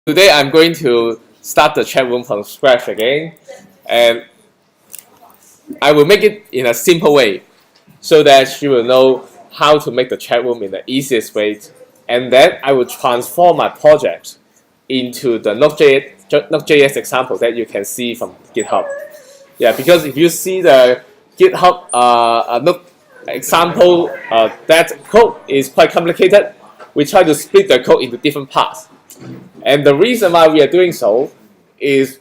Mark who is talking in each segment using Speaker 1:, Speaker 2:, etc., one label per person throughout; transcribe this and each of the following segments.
Speaker 1: Today I'm going to start the chat room from scratch again, and I will make it in a simple way so that you will know how to make the chat room in the easiest way, and then I will transform my project into the Node.js example that you can see from GitHub. Yeah, because if you see the GitHub Node example, that code is quite complicated. We try to split the code into different parts. And the reason why we are doing so is,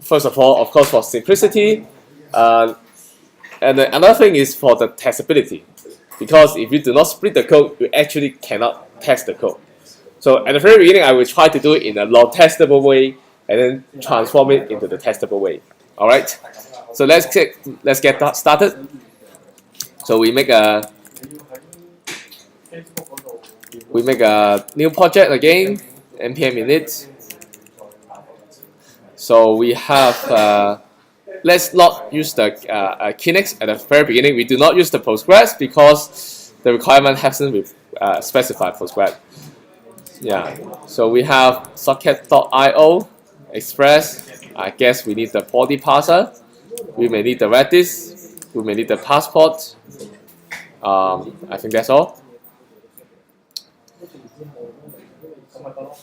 Speaker 1: first of all, of course, for simplicity. And another thing is for the testability. Because if you do not split the code, you actually cannot test the code. So at the very beginning, I will try to do it in a non-testable way and then transform it into the testable way. All right. So let's get started. So we make a new project again. npm init. So we have. Let's not use the Kinix at the very beginning. We do not use the Postgres because the requirement hasn't specified Postgres. Yeah. So we have socket.io, Express. I guess we need the body parser. We may need the Redis. We may need the passport. I think that's all.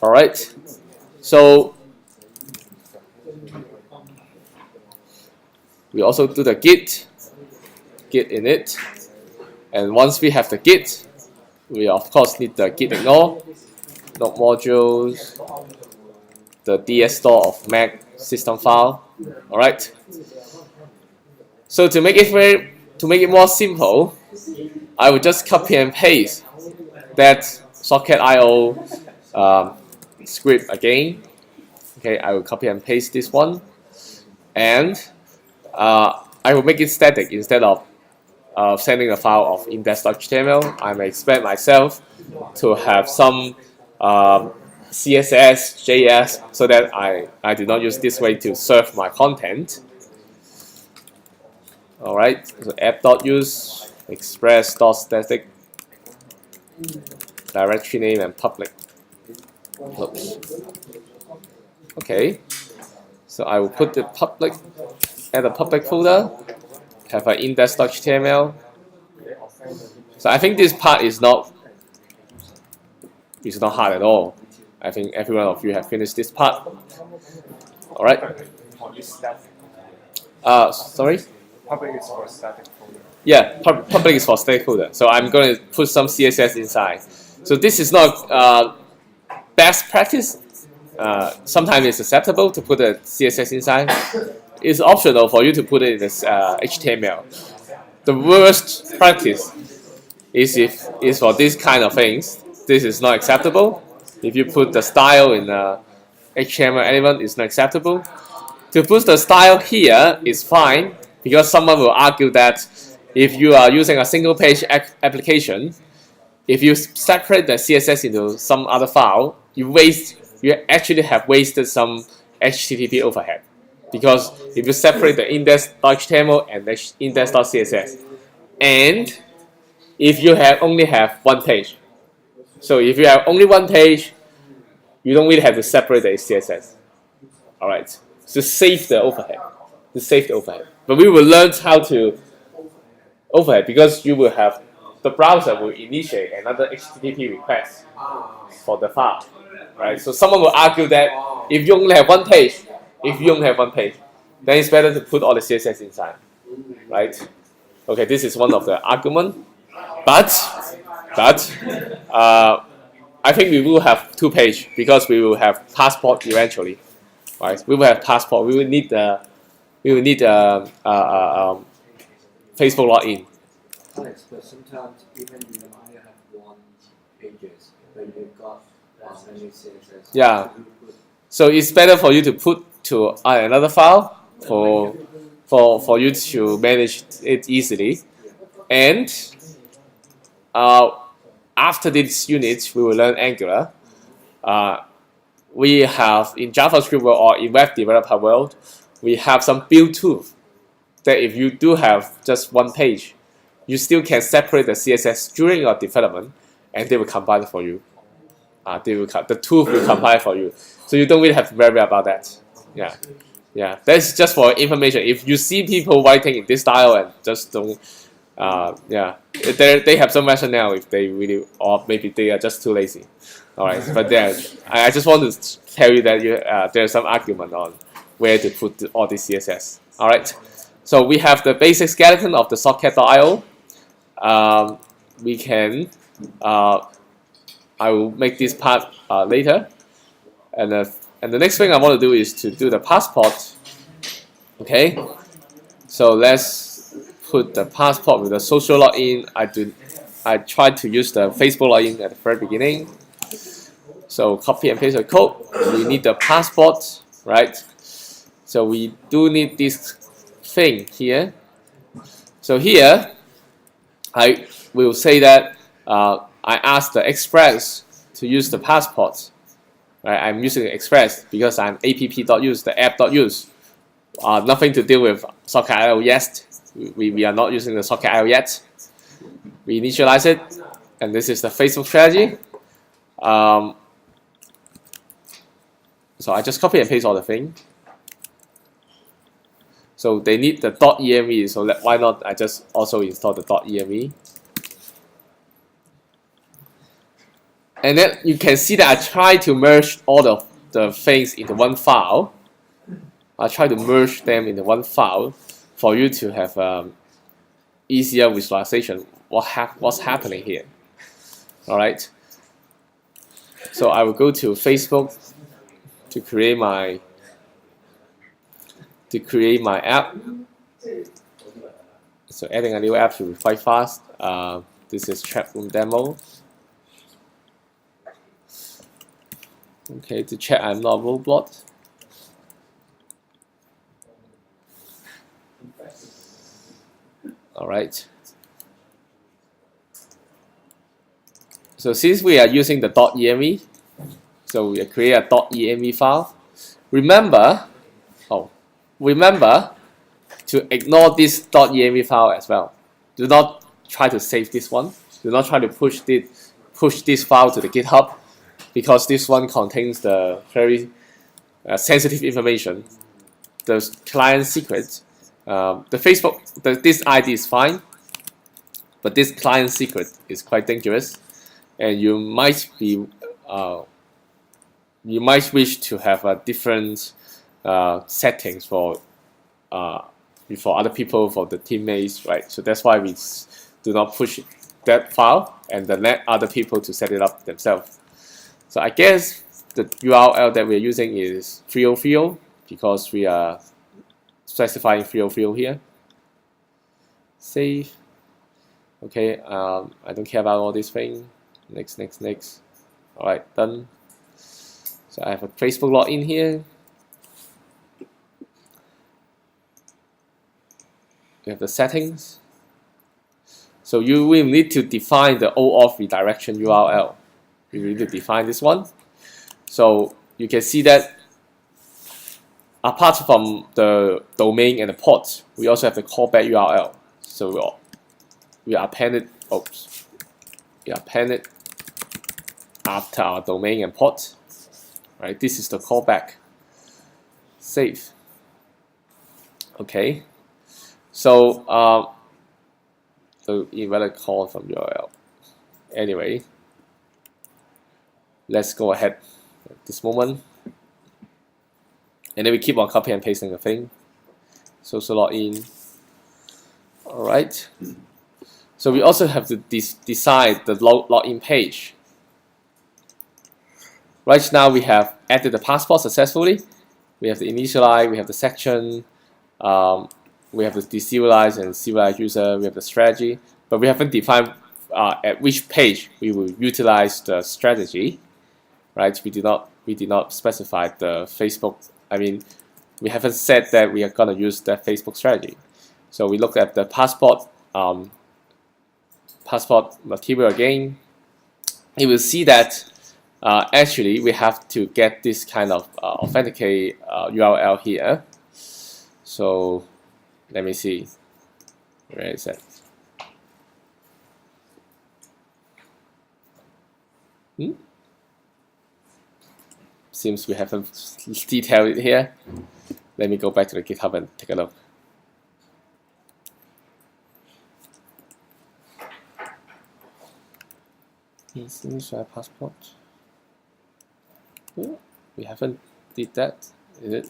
Speaker 1: All right. So we also do the git init, and once we have the git, we of course need the git ignore, node modules, the ds store of Mac system file. All right. So to make it more simple, I will just copy and paste that socket.io script again. Okay, I will copy and paste this one, and I will make it static instead of sending a file of index.html. I may expect myself to have some CSS, JS, so that I do not use this way to serve my content. All right, so app.use, express.static, directory name and public. Oops. Okay, so I will put the public at the public folder, have an index.html. So I think this part is not hard at all. I think every one of you have finished this part. All right. Sorry.
Speaker 2: Public is for static folder.
Speaker 1: Yeah, public is for static folder. So I'm going to put some CSS inside. So this is not best practice. Sometimes it's acceptable to put a CSS inside. It's optional for you to put it in this HTML. The worst practice is for these kind of things. This is not acceptable. If you put the style in a HTML element, it's not acceptable. To put the style here is fine, because someone will argue that if you are using a single page application, if you separate the CSS into some other file, you actually have wasted some HTTP overhead. Because if you separate the index.html and the index.css, and if you only have one page, so if you have only one page, you don't really have to separate the CSS. All right, to save the overhead. But we will learn how to overhead, because you will have the browser will initiate another HTTP request for the file. Right. So someone will argue that if you only have one page, then it's better to put all the CSS inside, right? Okay, this is one of the arguments. But I think we will have two pages, because we will have passport eventually, right? We will have passport. We will need Facebook login.
Speaker 3: Alex, but sometimes even you only have one pages, but you've got many CSS.
Speaker 1: Yeah. So it's better for you to put to another file for you to manage it easily. And after this unit, we will learn Angular. We have in JavaScript world or in web developer world, we have some build tools that if you do have just one page, you still can separate the CSS during your development, and they will combine it for you. the tool will compile for you. So you don't really have to worry about that. Yeah, that's just for information. If you see people writing in this style and just don't, they have some rationale if they really, or maybe they are just too lazy. All right, but then I just want to tell you that there's some argument on where to put all this CSS. All right, so we have the basic skeleton of the socket.io. We can, I will make this part later, and the next thing I want to do is to do the passport. Okay, so let's put the passport with the social login. I tried to use the Facebook login at the very beginning. So copy and paste the code. We need the passport, right? So we do need this thing here. So here, I will say that I asked the Express to use the passport. Right? I'm using Express because I'm app.use, the app.use. Nothing to do with socket.io yet. We are not using the socket.io yet. We initialize it, and this is the Facebook strategy. So I just copy and paste all the thing. So they need the .eme, so why not I just also install the .eme. And then you can see that I try to merge all of the things into one file. I try to merge them into one file for you to have easier visualization what's happening here. All right. So I will go to Facebook to create my app. So adding a new app should be quite fast. This is chat room demo. Okay, to check I'm not a robot. All right. So since we are using the .eme, so we create a .eme file. Remember to ignore this .eme file as well. Do not try to save this one. Do not try to push this file to the GitHub, because this one contains the very sensitive information, the client secret. The Facebook, this ID is fine, but this client secret is quite dangerous, and you might wish to have a different settings for other people, for the teammates, right? So that's why we do not push that file and then let other people to set it up themselves. So I guess the URL that we're using is 303 because we are specifying 303 here. Save. Okay, I don't care about all this thing. Next. All right, done. So I have a Facebook login here. We have the settings. So you will need to define the OAuth redirection URL. You need to define this one. So you can see that apart from the domain and the port, we also have the callback URL. So we append it. We append it after our domain and port. Right. This is the callback. Save. Okay. So invalid call from URL. Anyway, let's go ahead at this moment. And then we keep on copy and pasting the thing. Social login. Alright. So we also have to decide the login page. Right now we have added the passport successfully. We have the initialize, we have the section, we have the deserialize and serialize user, we have the strategy, but we haven't defined at which page we will utilize the strategy. Right? We did not specify the Facebook. I mean, we haven't said that we are gonna use that Facebook strategy. So we look at the passport material again. You will see that actually we have to get this kind of authenticate URL here. So let me see. Where is it? Seems we haven't detailed it here. Let me go back to the GitHub and take a look. Initial passport. Ooh, we haven't did that, is it?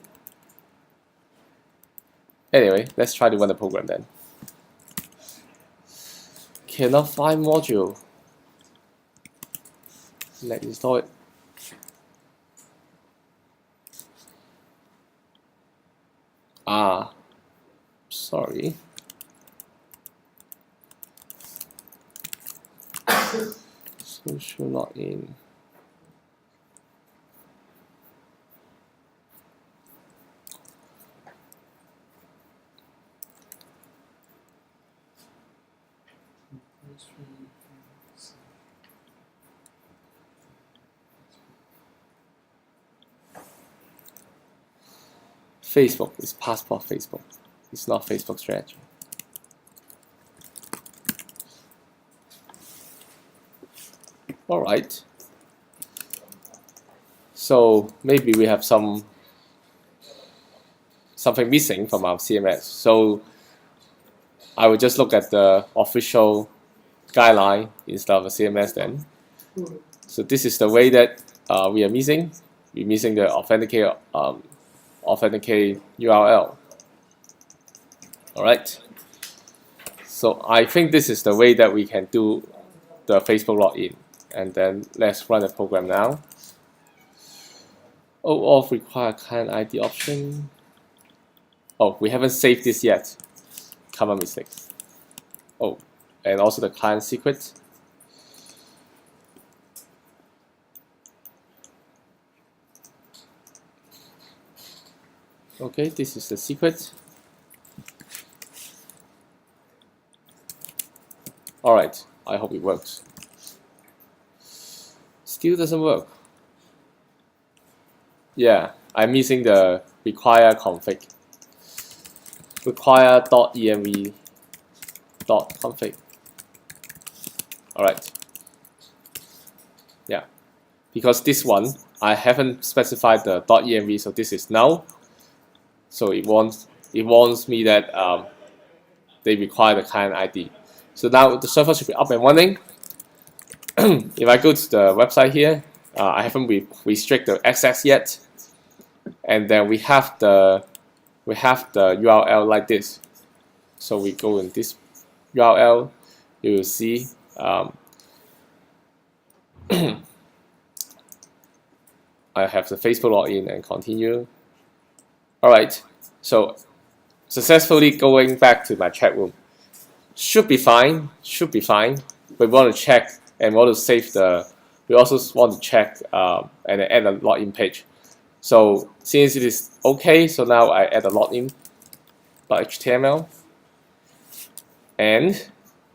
Speaker 1: Anyway, let's try to run the program then. Cannot find module. Let's install it. Ah, sorry. Social login. Facebook is passport Facebook. It's not Facebook strategy. All right. So maybe we have something missing from our CMS. So I will just look at the official guideline instead of the CMS then. So this is the way that we are missing. We're missing the authenticate URL. All right. So I think this is the way that we can do the Facebook login. And then let's run the program now. OAuth require client ID option. Oh, we haven't saved this yet. Common mistake. Oh, and also the client secret. Okay, this is the secret. Alright, I hope it works. Still doesn't work. Yeah, I'm missing the require config. Require.env.config. Alright. Yeah. Because this one, I haven't specified the .env, so this is null. So it warns me that they require the client ID. So now the server should be up and running. If I go to the website here, I haven't restricted the access yet, and then we have the URL like this. So we go in this URL, you will see I have the Facebook login and continue. Alright, so successfully going back to my chat room. Should be fine. We want to check and want to save we also want to check and add a login page. So since it is okay, so now I add a login.html, and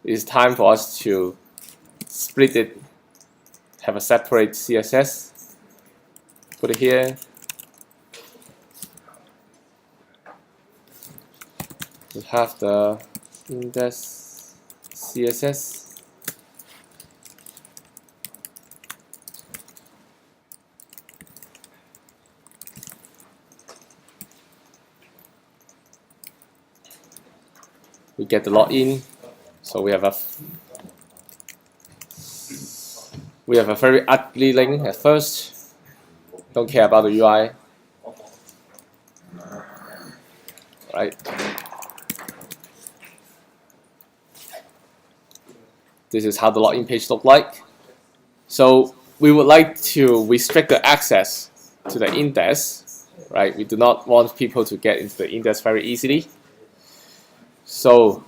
Speaker 1: it's time for us to split it, have a separate CSS, put it here. We have the index CSS. We get the login, so we have a very ugly link at first. Don't care about the UI. Right. This is how the login page looks like. So we would like to restrict the access to the index, right? We do not want people to get into the index very easily. So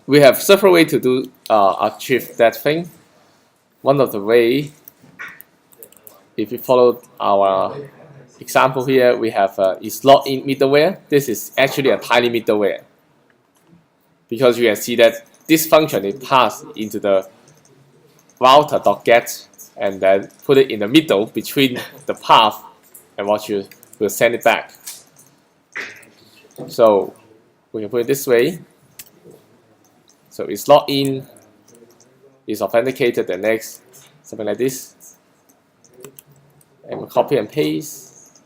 Speaker 1: we have several ways to do achieve that thing. One of the way, if you follow our example here, we have is login middleware. This is actually a tiny middleware, because you can see that this function is passed into the router.get and then put it in the middle between the path and what you will send it back. So we can put it this way. So it's logged in, it's authenticated, the next, something like this. and we copy and paste.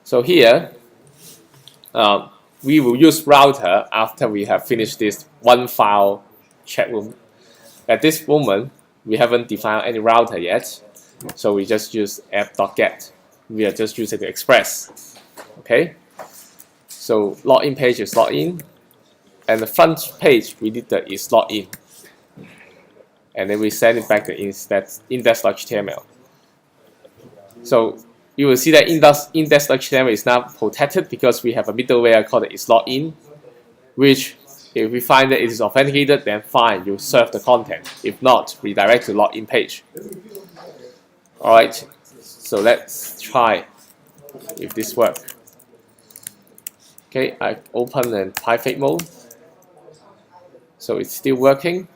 Speaker 1: So here, we will use router after we have finished this one file chat room. At this moment, we haven't defined any router yet, so we just use app.get. We are just using the express. Okay, so login page is login, and the front page we need the is login, and then we send it back to index.html. So you will see that index.html is now protected because we have a middleware called isLogin, which if we find that it is authenticated, then fine, you serve the content. If not, redirect to login page. Alright, so let's try if this works. Okay, I open in private mode. So it's still working.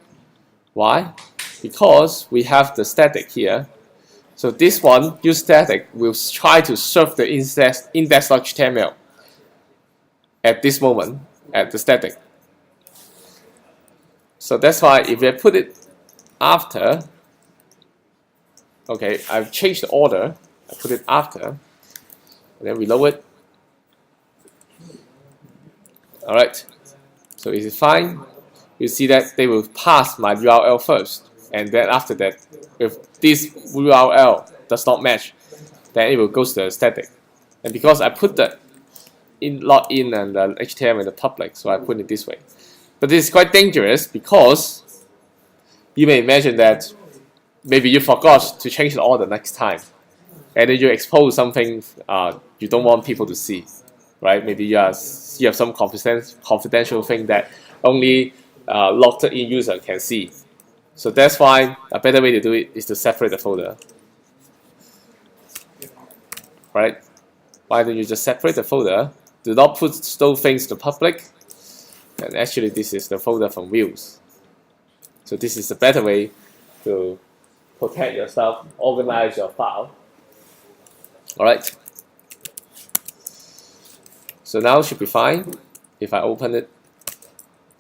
Speaker 1: Why? Because we have the static here. So this one, use static, will try to serve the index.html at this moment, at the static. So that's why if I put it after, okay, I've changed the order, I put it after, and then reload it. Alright, so is it fine? You see that they will pass my URL first, and then after that, if this URL does not match, then it will go to the static. And because I put the login and the HTML in the public, so I put it this way. But this is quite dangerous because you may imagine that maybe you forgot to change the order next time, and then you expose something you don't want people to see, right? Maybe you have some confidential thing that only logged in user can see. So that's why a better way to do it is to separate the folder. Right? Why don't you just separate the folder? Do not put those things to public. And actually this is the folder from views. So this is a better way to protect yourself, organize your file. Alright. So now it should be fine. If I open it,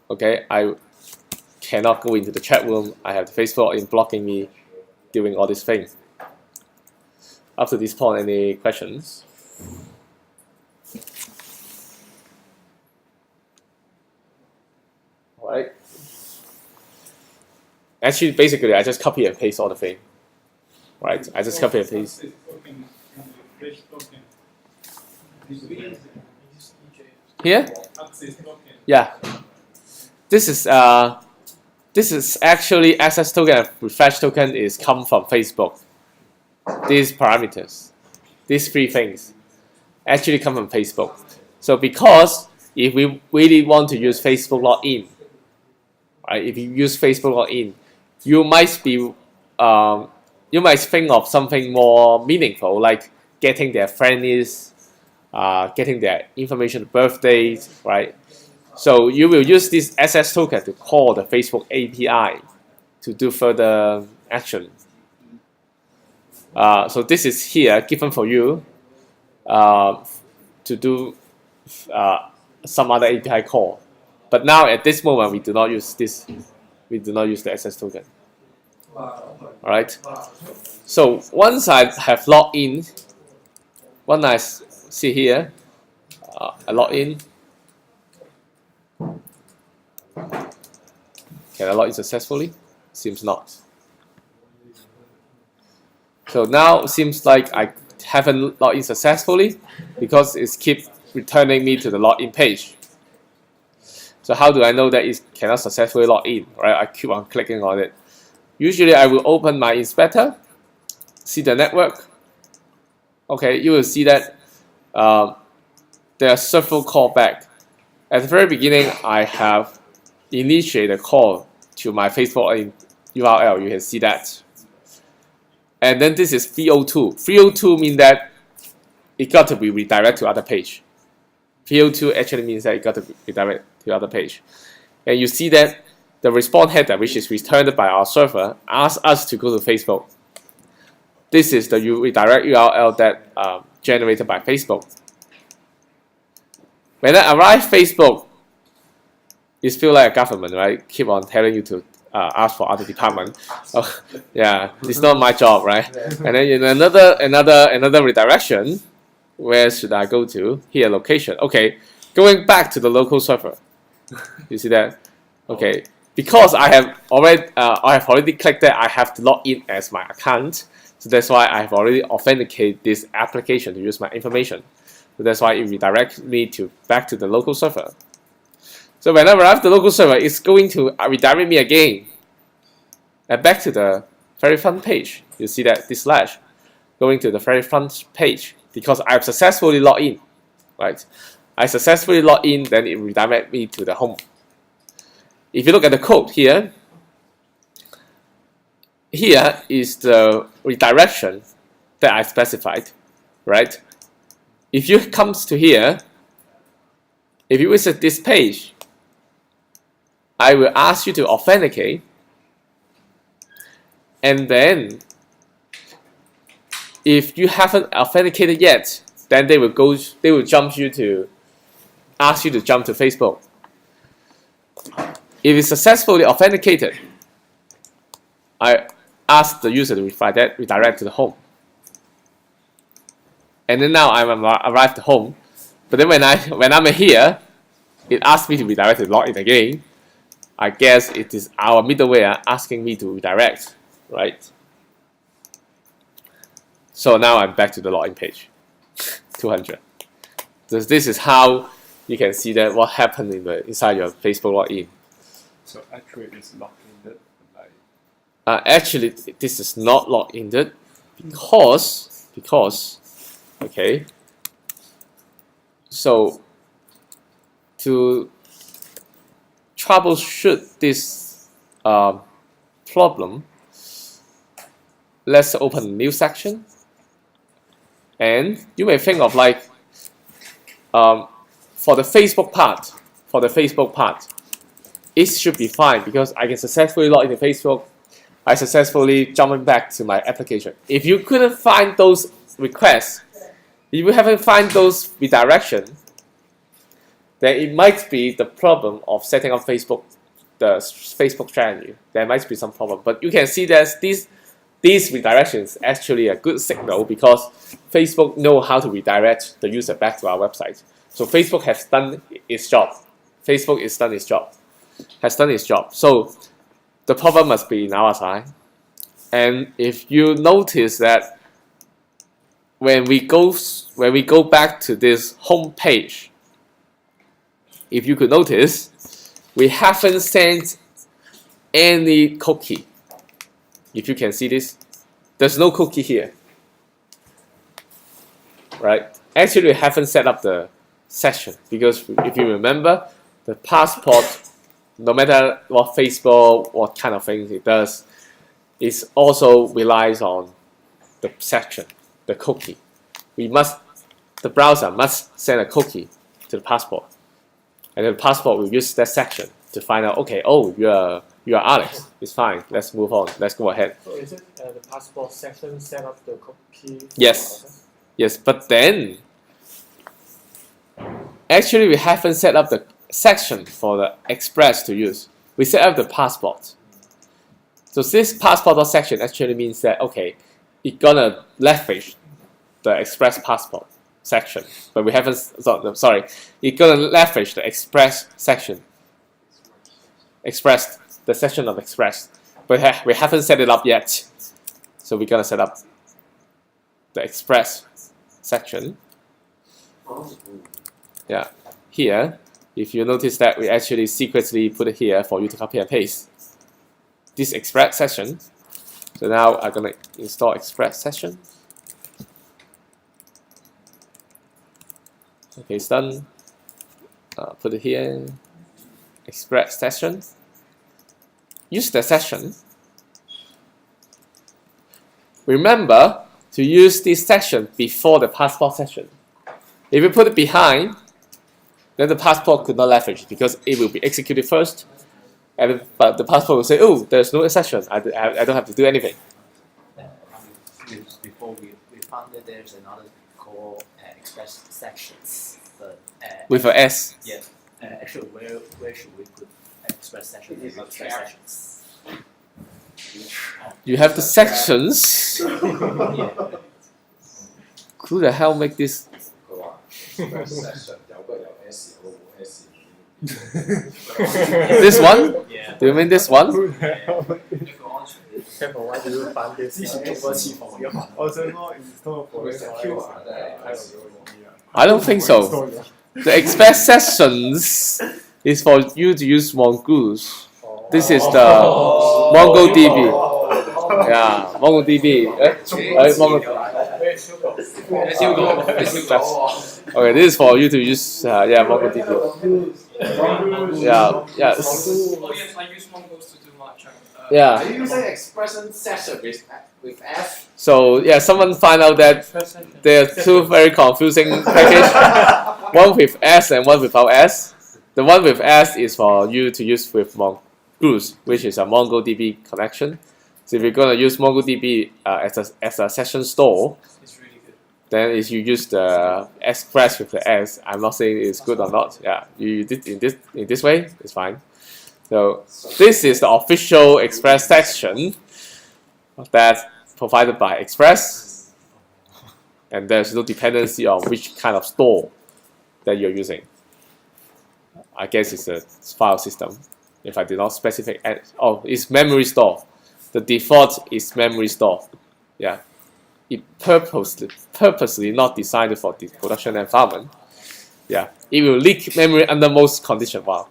Speaker 1: okay, I cannot go into the chat room. I have the Facebook in blocking me doing all these things. Up to this point, any questions? All right. Actually, basically, I just copy and paste all the thing. Right? I just copy and paste. Here? Yeah. This is actually access token and refresh token is come from Facebook. These parameters, these three things, actually come from Facebook. So because if we really want to use Facebook login, right? If you use Facebook login, you might think of something more meaningful, like getting their friend list, getting their information, birthdays, right? So you will use this access token to call the Facebook API to do further action. So this is here given for you to do some other API call. But now at this moment we do not use this. We do not use the access token. Alright. So once I have logged in, when I see here, I log in. Can I log in successfully? Seems not. So now it seems like I haven't logged in successfully because it's keep returning me to the login page. So how do I know that it cannot successfully log in? Right? I keep on clicking on it. Usually I will open my inspector, see the network. Okay, you will see that there are several callbacks. At the very beginning, I have initiated a call to my Facebook URL. You can see that. And then this is 302. 302 means that it got to be redirected to other page. 302 actually means that it got to be redirected to other page. And you see that the response header, which is returned by our server, asks us to go to Facebook. This is the redirect URL that generated by Facebook. When I arrive Facebook, it feels like a government, right? Keep on telling you to ask for other department. Oh, yeah, it's not my job, right? And then in another redirection, where should I go to? Here, location. Okay, going back to the local server. You see that? Okay, because I have already clicked that I have to log in as my account. So that's why I have already authenticated this application to use my information. So that's why it redirects me back to the local server. So when I arrive at the local server, it's going to redirect me again and back to the very front page. You see that this slash going to the very front page because I've successfully logged in, right? I successfully logged in, then it redirects me to the home. If you look at the code here, here is the redirection that I specified, right? If you come to here, if you visit this page, I will ask you to authenticate, and then if you haven't authenticated yet, then they will ask you to jump to Facebook. If it's successfully authenticated, I ask the user to redirect to the home. And then now I'm arrived at home, but then when I'm here, it asks me to redirect to login again. I guess it is our middleware asking me to redirect, right? So now I'm back to the login page, 200. So this is how you can see that what happened inside your Facebook login.
Speaker 2: So actually it's logged in it, like
Speaker 1: Actually, this is not logged in it because okay. So to troubleshoot this problem, let's open a new section. And you may think of like for the Facebook part, it should be fine because I can successfully log into Facebook. I successfully jumping back to my application. If you couldn't find those requests, if you haven't find those redirection, then it might be the problem of setting up the Facebook strategy. There might be some problem, but you can see that these redirections actually a good signal because Facebook know how to redirect the user back to our website. So Facebook has done its job. Facebook has done its job. So the problem must be in our side. And if you notice that when we go back to this home page, if you could notice, we haven't sent any cookie. If you can see this, there's no cookie here, right? Actually, we haven't set up the session because if you remember, the passport, no matter what Facebook, what kind of things it does, it also relies on the section, the cookie. The browser must send a cookie to the passport, and the passport will use that section to find out, okay, oh, you are Alex. It's fine. Let's move on. Let's go ahead.
Speaker 4: So is it the passport section set up the cookie?
Speaker 1: Yes. Yes, but then actually we haven't set up the section for the Express to use. We set up the passport. So this passport section actually means that okay, it's gonna leverage the Express passport section, but we haven't. Sorry, it's gonna leverage the Express section. Express, the section of Express, but we haven't set it up yet. So we're gonna set up the Express section. Yeah, here, if you notice that we actually secretly put it here for you to copy and paste this Express session. So now I'm gonna install Express session. Okay, it's done. Put it here. Express session. Use the session. Remember to use this section before the passport section. If you put it behind, then the passport could not leverage because it will be executed first. But the passport will say, oh, there's no session. I don't have to do anything.
Speaker 5: Before we found that there's another called Express sections. But,
Speaker 1: with an S.
Speaker 5: Yeah. Actually, where should we put Express sections and not Express sections?
Speaker 1: you have the sections. Who the hell make this? This one?
Speaker 5: Yeah.
Speaker 1: Do you mean this one?
Speaker 4: Kevin, why do you find this?
Speaker 2: 哦，所以说 install for SQL
Speaker 1: I don't think so. The express sessions is for you to use mongoose. This is the MongoDB. Yeah, MongoDB. Okay, this is for you to use. MongoDB. Yeah, yes.
Speaker 6: Oh yes, I use Mongoose to do my check.
Speaker 1: Yeah.
Speaker 3: Are you using expression session with S?
Speaker 1: So yeah, someone find out that there are two very confusing packages. One with S and one without S. The one with S is for you to use with Mongoose, which is a MongoDB connection. So if you're gonna use MongoDB as a session store,
Speaker 6: It's really good.
Speaker 1: then if you use the Express with the S, I'm not saying it's good or not. Yeah, you did in this way, it's fine. So this is the official Express section that's provided by Express, and there's no dependency on which kind of store that you're using. I guess it's a file system. If I did not specify, it's memory store. The default is memory store. Yeah, it purposely not designed for the production environment. Yeah, it will leak memory under most conditions. Wow.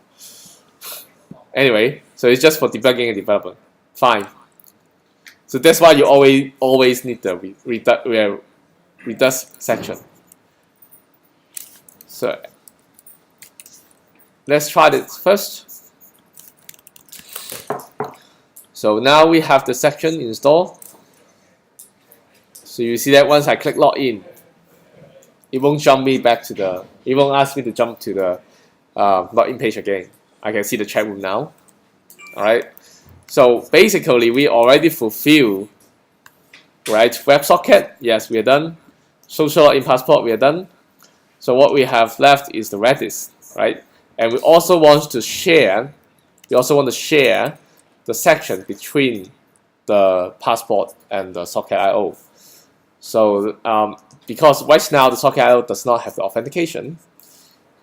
Speaker 1: Anyway, so it's just for debugging and development. Fine. So that's why you always need the Redux section. So let's try this first. So now we have the section installed. So you see that once I click login, it won't jump me back to the. It won't ask me to jump to the login page again. I can see the chat room now. All right. So basically, we already fulfill, right? WebSocket, yes, we are done. Social login passport, we are done. So what we have left is the Redis, right? And we also want to share. We also want to share the section between the passport and the Socket.io. So because right now the Socket.io does not have the authentication,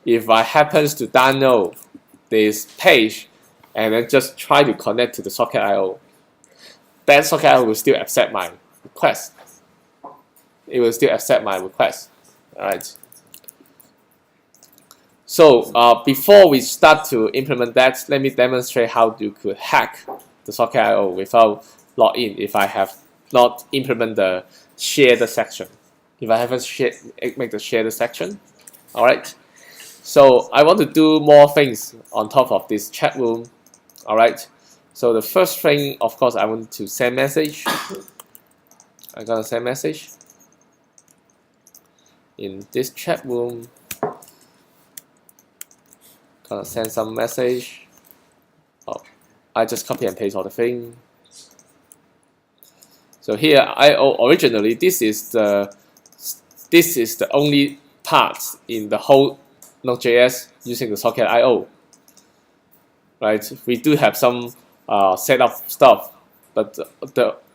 Speaker 1: if I happens to download this page and then just try to connect to the Socket.io, then Socket.io will still accept my request. It will still accept my request. All right. So before we start to implement that, let me demonstrate how you could hack the Socket.io without login if I have not implemented the shared section. If I haven't make the shared section. All right. So I want to do more things on top of this chat room. All right. So the first thing, of course, I want to send message. I'm gonna send message in this chat room. Gonna send some message. Oh, I just copy and paste all the thing. So here, originally this is the only part in the whole Node.js using the Socket.io. Right? We do have some setup stuff, but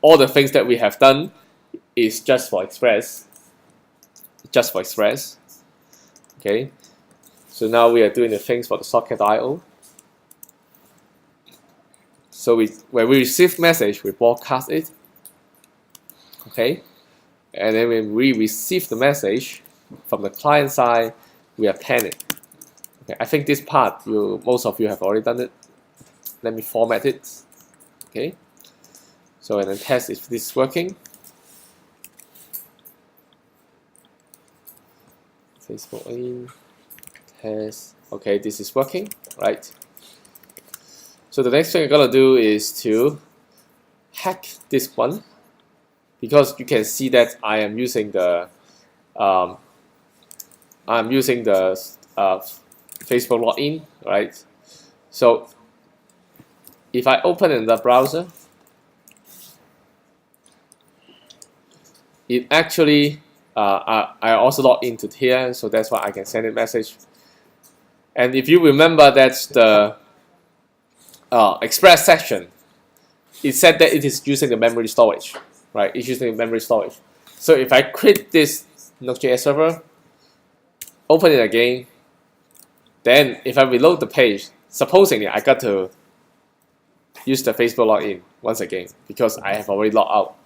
Speaker 1: all the things that we have done is just for Express. Just for Express. Okay. So now we are doing the things for the Socket.io. So when we receive message, we broadcast it. Okay. And then when we receive the message from the client side, we append it. Okay. I think this part, most of you have already done it. Let me format it. Okay. So and then test if this is working. Facebook in. Okay, this is working, right? So the next thing I'm gonna do is to hack this one, because you can see that I am using the Facebook login, right? So if I open in the browser, it actually I also log into here, so that's why I can send a message. And if you remember that the Express section it said that it is using the memory storage, right? It's using the memory storage. So if I create this Node.js server, open it again, then if I reload the page, supposedly I got to use the Facebook login once again because I have already logged out.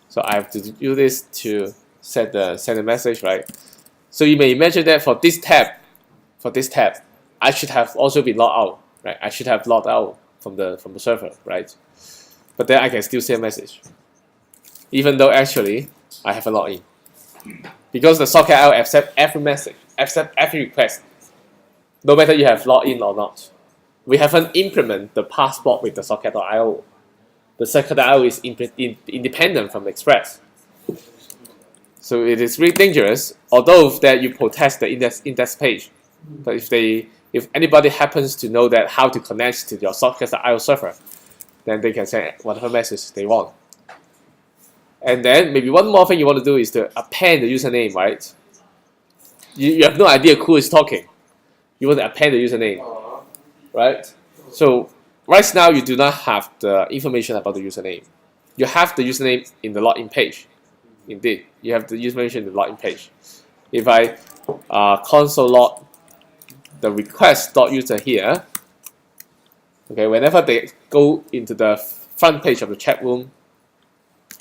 Speaker 1: So I have to do this to send the message, right? So you may imagine that for this tab, I should have also been logged out, right? I should have logged out from the server, right? But then I can still send a message, even though actually I haven't logged in, because the socket IO accepts every message, accept every request, no matter you have logged in or not. We haven't implemented the passport with the socket.io. The socket.io is independent from Express. So it is really dangerous, although that you protect the index page. But if anybody happens to know that how to connect to your socket.io server, then they can send whatever message they want. And then maybe one more thing you want to do is to append the username, right? You have no idea who is talking. You want to append the username, right? So right now you do not have the information about the username. You have the username in the login page. Indeed, you have the information in the login page. If I console log the request.user here, okay, whenever they go into the front page of the chat room,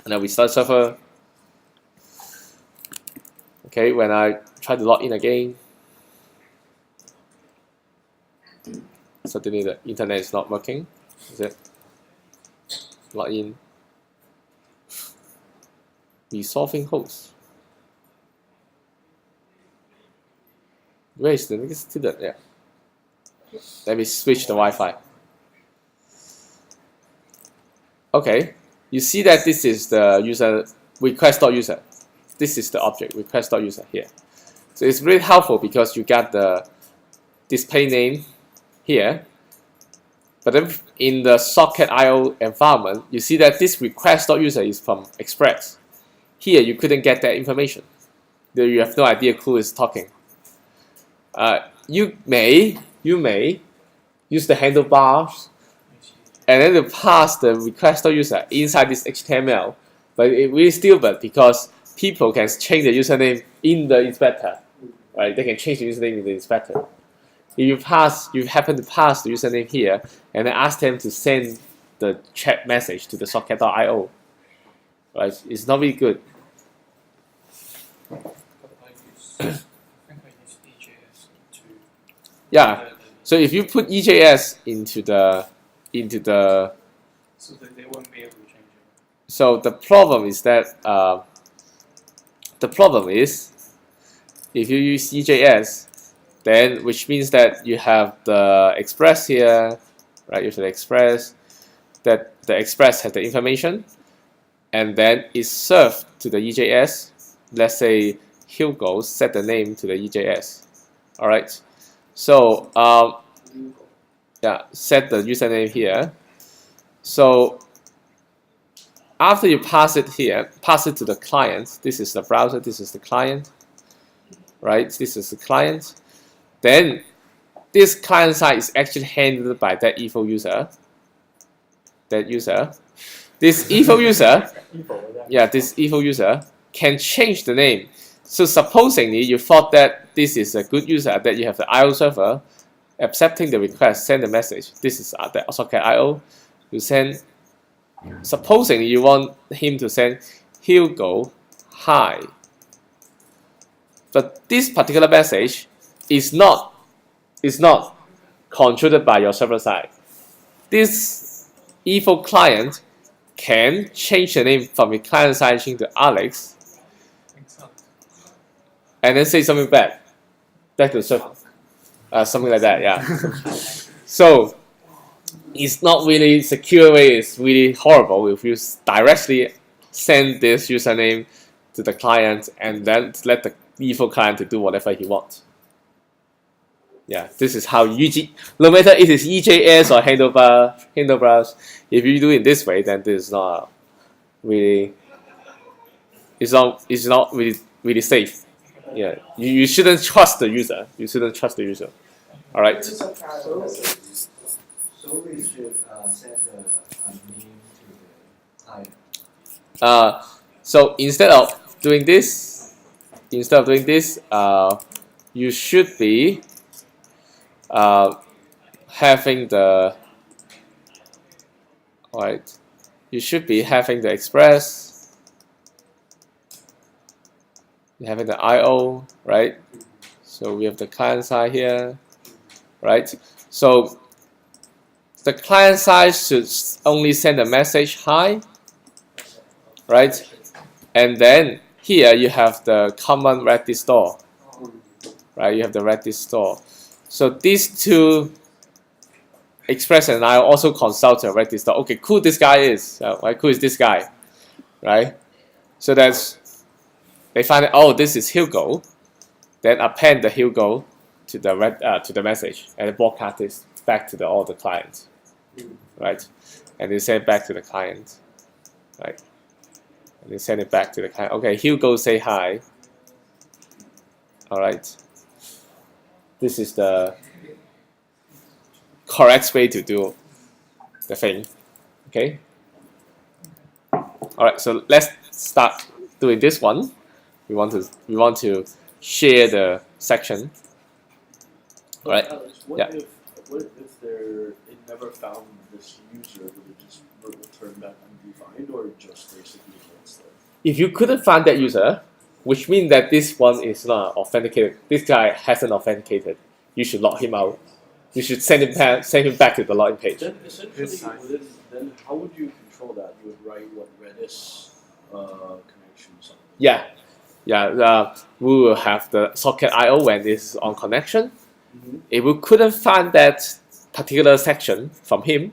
Speaker 1: and then we start server. Okay, when I try to log in again, suddenly the internet is not working. Is it? Log in. Resolving host. Where is the next student? Yeah. Let me switch the Wi-Fi. Okay. You see that this is the user request.user. This is the object request.user here. So it's really helpful because you got the display name here. But then in the socket.io environment, you see that this request.user is from Express. Here you couldn't get that information. You have no idea who is talking. You may use the handlebars and then to pass the request.user inside this HTML, but it really stupid because people can change the username in the inspector, right? They can change the username in the inspector. If you happen to pass the username here and then ask them to send the chat message to the socket.io, right? It's not really good.
Speaker 6: I think I use EJS to.
Speaker 1: Yeah. So if you put EJS into the
Speaker 6: So that they won't be able to change it.
Speaker 1: so the problem is that if you use EJS, then which means that you have the Express here, right? You have the Express, that the Express has the information, and then it's served to the EJS. Let's say Hugo set the name to the EJS. All right. So yeah, set the username here. So after you pass it here, pass it to the client. This is the browser. This is the client. Right. This is the client. Then this client side is actually handled by that evil user. This evil user, yeah, this evil user can change the name. So supposingly you thought that this is a good user, that you have the IO server accepting the request, send the message. This is the socket IO. You send. Supposing you want him to send Hugo hi. But this particular message is not controlled by your server side. This evil client can change the name from the client side to Alex and then say something bad back to the server. Something like that, yeah. So it's not really secure way, it's really horrible if you directly send this username to the client and then let the evil client to do whatever he wants. Yeah, this is how no matter it is EJS or handlebars, if you do it this way, then this is not really, it's not really safe. Yeah, you shouldn't trust the user. All right.
Speaker 3: So we should send a name higher.
Speaker 1: So instead of doing this, you should be having the express, having the I/O, right? So we have the client side here, right? So the client side should only send a message hi, right? And then here you have the common Redis store, right? You have the Redis store. So these two, Express and I, also consult a Redis store. Okay, cool this guy is, right? Who is this guy, right? So that's, they find out, oh, this is Hugo. Then append the Hugo to the message and broadcast this back to all the clients, right? And they send it back to the client, right? And they send it back to the client. Okay, Hugo say hi. All right. This is the correct way to do the thing. Okay. All right. So let's start doing this one. We want to share the section. All right.
Speaker 2: Alex,
Speaker 1: Yeah.
Speaker 2: What if it never found this user? Would it just return that undefined, or just basically holds there?
Speaker 1: If you couldn't find that user, which means that this one is not authenticated, this guy hasn't authenticated, you should log him out. You should send him back to the login page.
Speaker 2: Then essentially, then how would you control that? You would write what Redis connection or something.
Speaker 1: Yeah. We will have the socket I/O when it's on connection. If we couldn't find that particular section from him,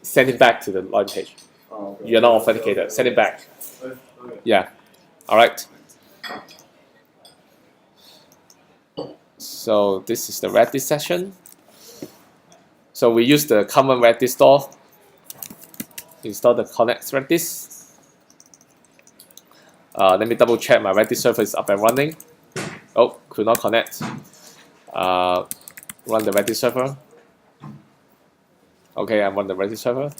Speaker 1: send it back to the login page.
Speaker 2: Oh, okay.
Speaker 1: You're not authenticated. Send it back.
Speaker 2: Okay.
Speaker 1: Yeah. All right. So this is the Redis session. So we use the common Redis store. Install the connect Redis. Let me double check my Redis server is up and running. Oh, could not connect. Run the Redis server. Okay, I'm on the Redis server.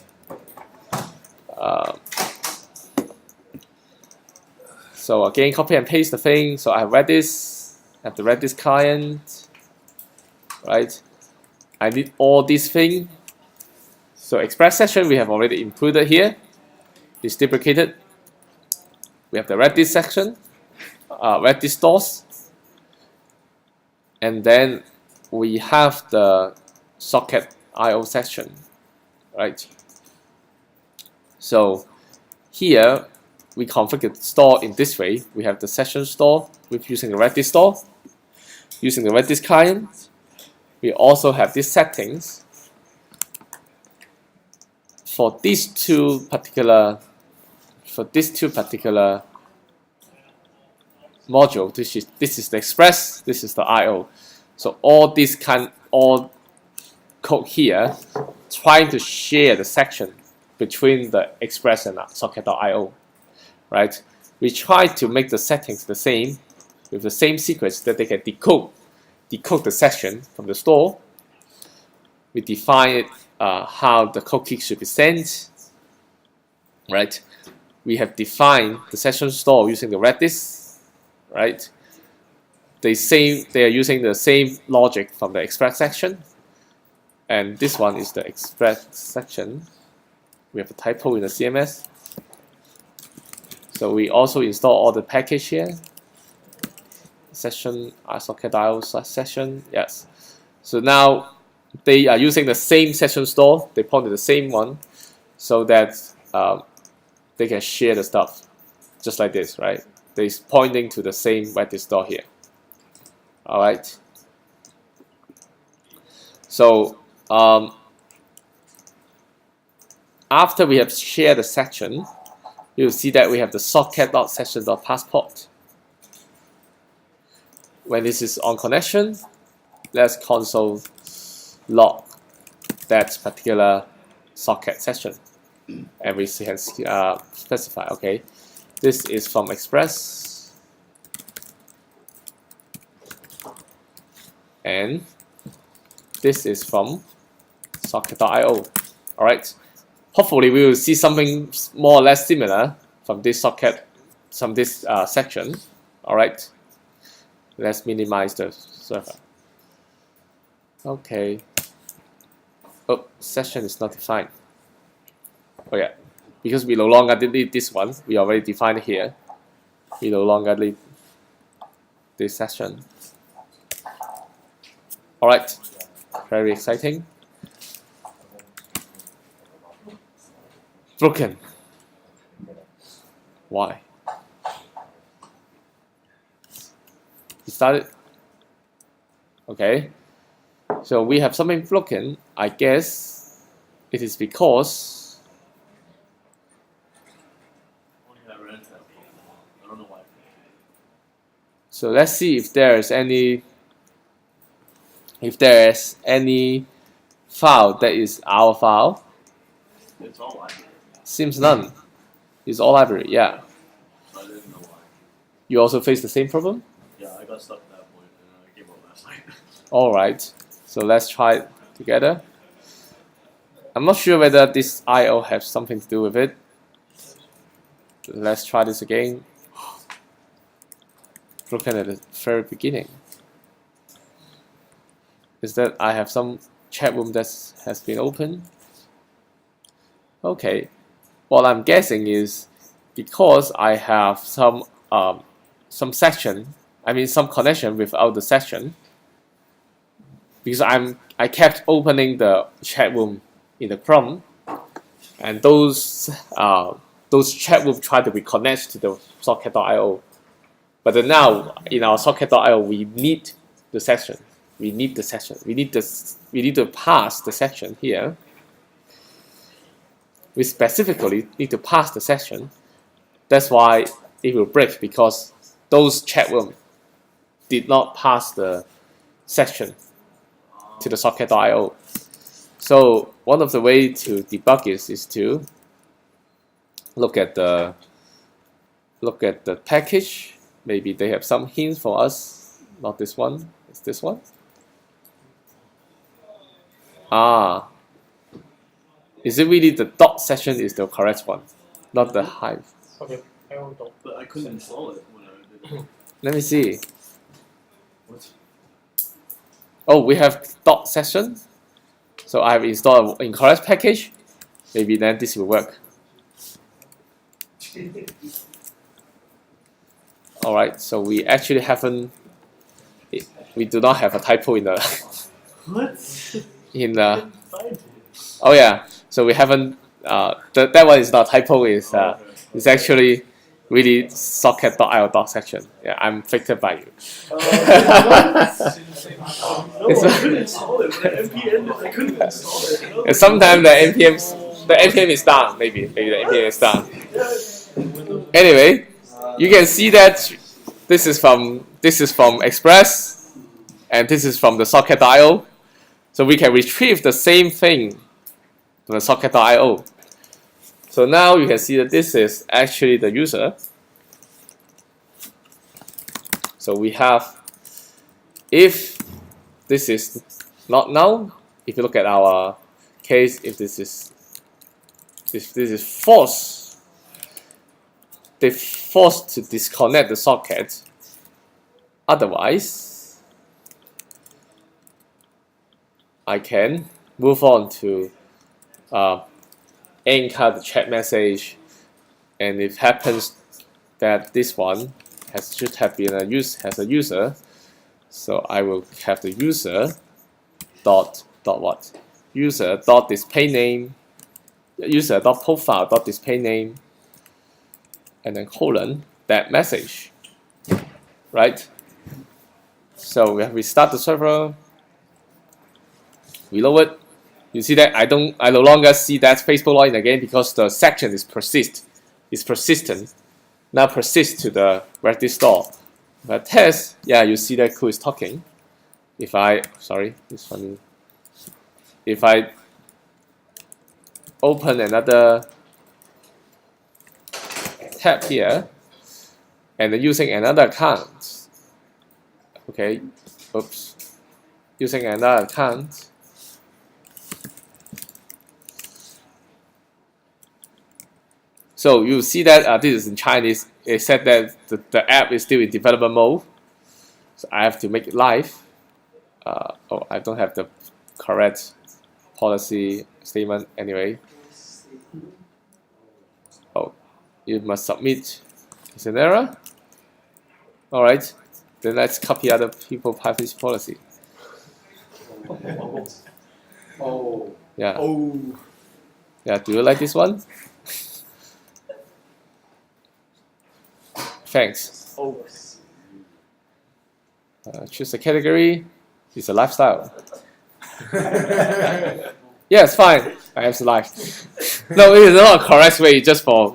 Speaker 1: So again, copy and paste the thing. So I have Redis, I have the Redis client, right? I need all these things. So Express session we have already included here. It's deprecated. We have the Redis section, Redis stores, and then we have the socket I/O section, right? So here we configure the store in this way. We have the session store with using the Redis store, using the Redis client. We also have these settings for these two particular module. This is the Express. This is the I/O. So all code here trying to share the section between the Express and socket.io, right? We try to make the settings the same with the same secrets that they can decode the section from the store. We define how the code key should be sent, right? We have defined the session store using the Redis, right? They are using the same logic from the Express section, and this one is the Express section. We have a typo in the CMS. So we also install all the package here. Session socket.io session, yes. So now they are using the same session store. They point to the same one, so that they can share the stuff, just like this, right? They're pointing to the same Redis store here. All right. So after we have shared the section, you'll see that we have the socket.session.passport. When this is on connection, let's console log that particular socket session, and we can specify, okay, this is from Express, and this is from socket.io. All right, hopefully we will see something more or less similar from this socket, from this section. All right, let's minimize the server. Okay. Oh, session is not defined. Oh yeah, because we no longer delete this one, we already defined it here. We no longer delete this session. All right, very exciting. Broken. Why? It started. Okay. So we have something broken. I guess it is because
Speaker 2: Only I ran that. I don't know why.
Speaker 1: so let's see if there's any file that is our file.
Speaker 2: It's all library.
Speaker 1: Seems none. It's all library, yeah.
Speaker 2: So I didn't know why.
Speaker 1: You also face the same problem?
Speaker 2: Yeah, I got stuck at that point and I gave up last night.
Speaker 1: Alright. So let's try it together. I'm not sure whether this IO has something to do with it. Let's try this again. Broken at the very beginning. Is that I have some chat room that has been opened? Okay. What I'm guessing is because I have some section, I mean some connection without the section. Because I kept opening the chat room in the Chrome, and those chat rooms try to reconnect to the socket.io. But then now in our socket.io we need the section. We need the section. We need to pass the section here. We specifically need to pass the section. That's why it will break, because those chat rooms did not pass the section to the socket.io. So one of the ways to debug is to look at the package. Maybe they have some hints for us. Not this one. It's this one. Ah, is it really the dot section is the correct one, not the hive?
Speaker 4: Okay, I will do.
Speaker 2: But I couldn't install it when I did it.
Speaker 1: Let me see.
Speaker 2: What?
Speaker 1: Oh, we have dot section. So I have installed an incorrect package. Maybe then this will work. Alright, so we actually haven't. We do not have a typo in the
Speaker 2: What?
Speaker 1: in the.
Speaker 2: Find it.
Speaker 1: Oh yeah, so we haven't. That one is not typo. Is it's actually really socket.io section. Yeah, I'm affected by you.
Speaker 2: No, I couldn't install it. When the NPN, I couldn't install it.
Speaker 1: And sometimes the npm is down. Maybe the npm is down. Anyway, you can see that this is from Express, and this is from the socket.io. So we can retrieve the same thing from the socket.io. So now you can see that this is actually the user. So we have, if this is not null, if you look at our case, if this is false, they forced to disconnect the socket. Otherwise, I can move on to anchor the chat message, and it happens that this one should have been a user, so I will have the user dot what? User dot display name, user dot profile dot display name, and then colon that message, right? So we have restart the server, reload it. You see that I no longer see that Facebook login again because the section is persistent. Now persist to the Reddit store. If I test, yeah, you see that who is talking. If I open another tab here, and then using another account, okay, oops, using another account, So you see that this is in Chinese. It said that the app is still in development mode. So I have to make it live. Oh, I don't have the correct policy statement anyway. Oh, you must submit. Is an error? All right, then let's copy other people's privacy policy.
Speaker 2: Oh.
Speaker 1: Yeah.
Speaker 2: Oh.
Speaker 1: Yeah. Do you like this one? Thanks.
Speaker 4: Oh.
Speaker 1: Choose a category. It's a lifestyle. Yes, fine. I am live. No, it is not a correct way. Just for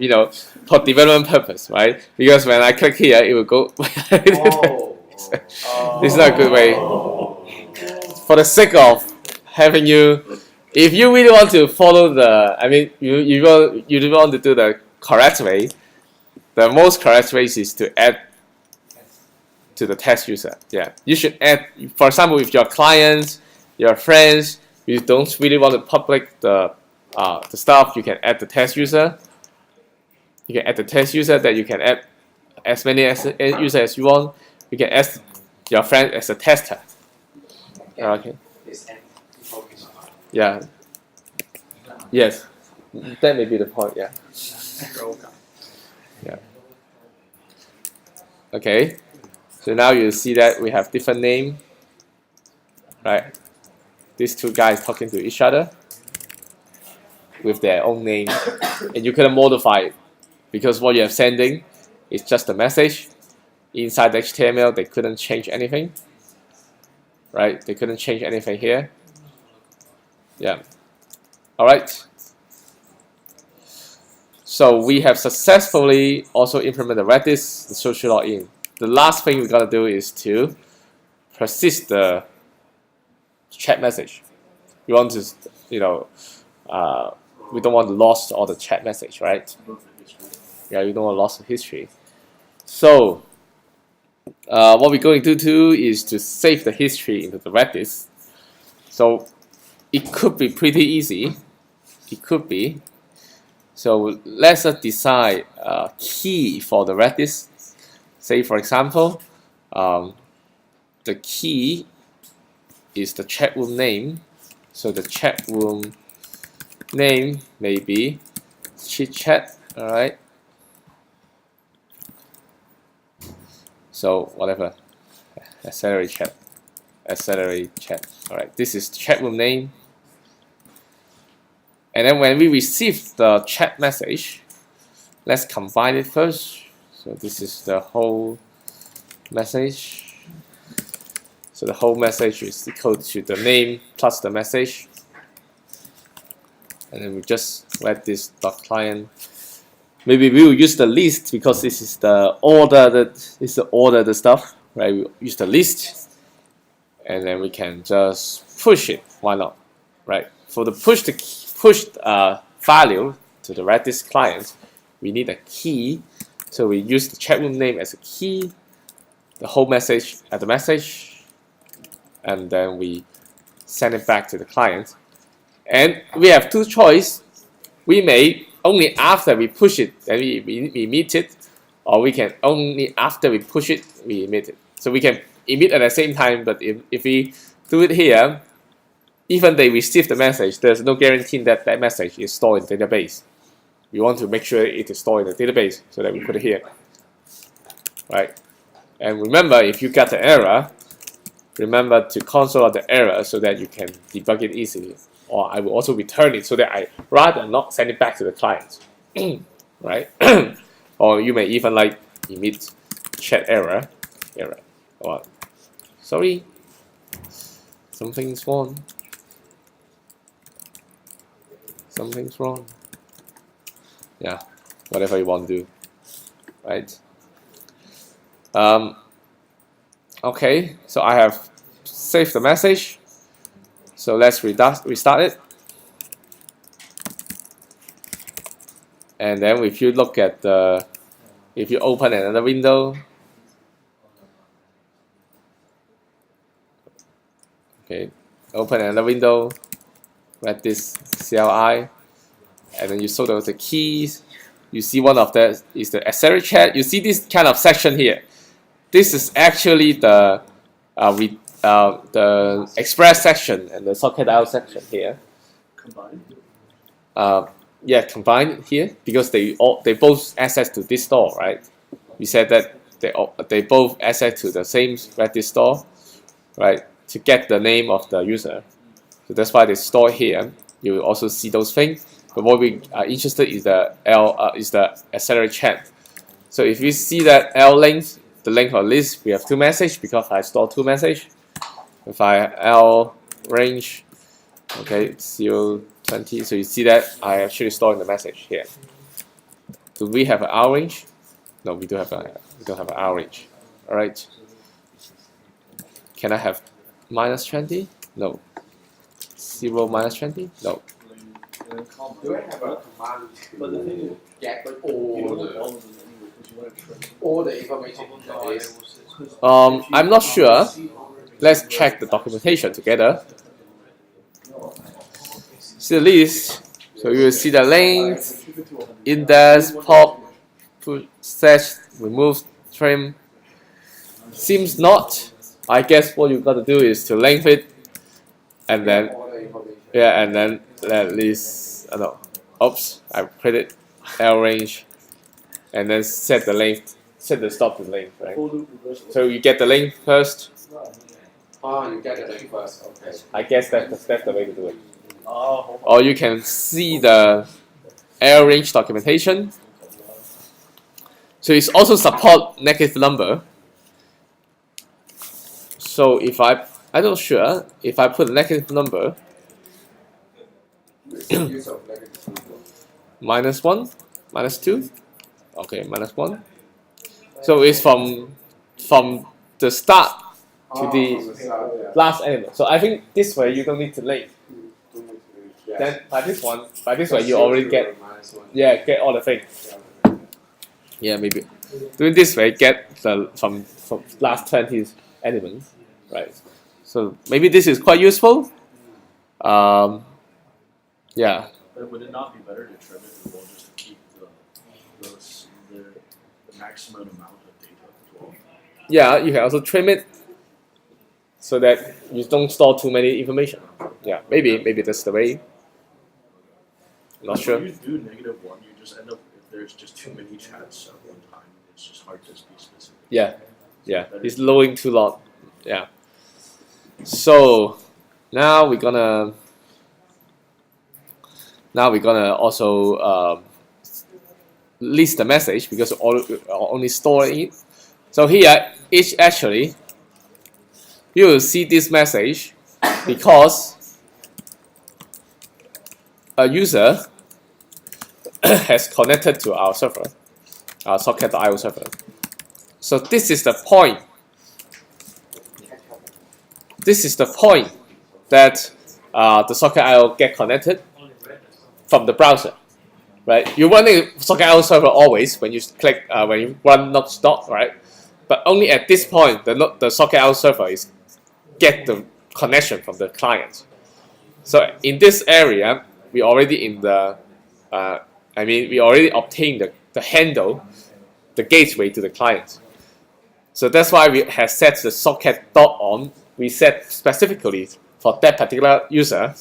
Speaker 1: for development purpose, right? Because when I click here, it will go. It's not a good way. For the sake of having you, if you really want to follow you want to do the correct way. The most correct way is to add to the test user. Yeah, you should add. For example, with your clients, your friends, you don't really want to public the stuff. You can add the test user. You can add the test user that you can add as many users as you want. You can add your friend as a tester. Okay. Yeah. Yes. That may be the point. Yeah. Yeah. Okay. So now you see that we have different name, right? These two guys talking to each other with their own name, and you couldn't modify it because what you are sending is just a message. Inside the HTML, they couldn't change anything, right? They couldn't change anything here. Yeah. All right. So we have successfully also implemented Redis, the social login. The last thing we gotta do is to persist the chat message. We want to, we don't want to lose all the chat message, right? Yeah, we don't want to lose the history. So what we're going to do is to save the history into the Redis. So it could be pretty easy. It could be. So let's decide a key for the Redis. Say for example, the key is the chat room name. So the chat room name may be chit chat. All right. So whatever, accelerate chat. All right. This is chat room name. And then when we receive the chat message, let's combine it first. So this is the whole message. So the whole message is equal to the name plus the message. And then we just let this dot client. Maybe we will use the list because this is the order the stuff, right? We use the list, and then we can just push it. Why not, right? For the pushed value to the Redis client, we need a key. So we use the chat room name as a key, the whole message as the message, and then we send it back to the client. And we have two choices. We may only after we push it, then we emit it, or we can only after we push it, we emit it. So we can emit at the same time, but if we do it here, even they receive the message, there's no guarantee that that message is stored in the database. We want to make sure it is stored in the database, so that we put it here, right? And remember, if you get the error, remember to console out the error so that you can debug it easily. Or I will also return it so that I rather not send it back to the client, right? Or you may even like emit chat error, or sorry, something's wrong. Something's wrong. Yeah, whatever you want to do, right? Okay, so I have saved the message. So let's restart it. And then if you look at if you open another window, okay, open another window, write this CLI, and then you sort out the keys, You see one of that is the accelerate chat. You see this kind of section here. This is actually the express section and the socket out section here.
Speaker 2: Combined?
Speaker 1: Yeah, combined here because they both access to this store, right? We said that they both access to the same Redis store, right? To get the name of the user, so that's why they store here. You will also see those things. But what we are interested is the accelerate chat. So if you see that L length, the length of list, we have two messages because I store two messages. If I L range, okay, 020, so you see that I actually storing the message here. Do we have an R range? No, we don't have an R range. All right. Can I have -20? No. 0 -20? No.
Speaker 3: Do I have a command
Speaker 2: But the thing is,
Speaker 3: to get
Speaker 2: you
Speaker 3: all
Speaker 2: don't want
Speaker 3: the
Speaker 2: all of them anyway because you want to trim.
Speaker 3: all the information in the list?
Speaker 1: I'm not sure. Let's check the documentation together. See the list. So you will see the length, index, pop, push, set, remove, trim. Seems not. I guess what you got to do is to length it, and then
Speaker 3: All the information.
Speaker 1: yeah, and then at least I know. Oops, I put it L range, and then set the length, set the stop to length, right?
Speaker 2: Full loop reverse.
Speaker 1: So you get the length first.
Speaker 3: Oh, you get the link first. Okay.
Speaker 1: I guess that's the way to do it.
Speaker 2: Oh,
Speaker 1: Or you can see the L range documentation. So it's also support negative number. So if I'm not sure if I put a negative number
Speaker 3: Use of negative symbol.
Speaker 1: -1, -2, okay, -1. So it's from the start to the last element. So I think this way you don't need to link. Then by this way you already get all the things. Yeah, maybe doing this way get the from last 20 elements, right? So maybe this is quite useful. Yeah.
Speaker 2: but would it not be better to trim it as well just to keep the maximum amount of data as well?
Speaker 1: Yeah, you can also trim it so that you don't store too many information. Yeah, maybe that's the way. Not sure.
Speaker 2: When you do -1, you just end up, if there's just too many chats at one time, it's just hard to be specific.
Speaker 1: Yeah, it's loading too long. Yeah. So now we're gonna also list the message because only store it. So here, each actually, you will see this message because a user has connected to our server, our socket.io server. So this is the point. This is the point that the socket.io get connected from the browser, right? You run the socket.io server always when you click when you run node.stop, right? But only at this point the socket.io server is get the connection from the client. So in this area, we already in the we already obtained the handle, the gateway to the client. So that's why we have set the socket.on. We set specifically for that particular user.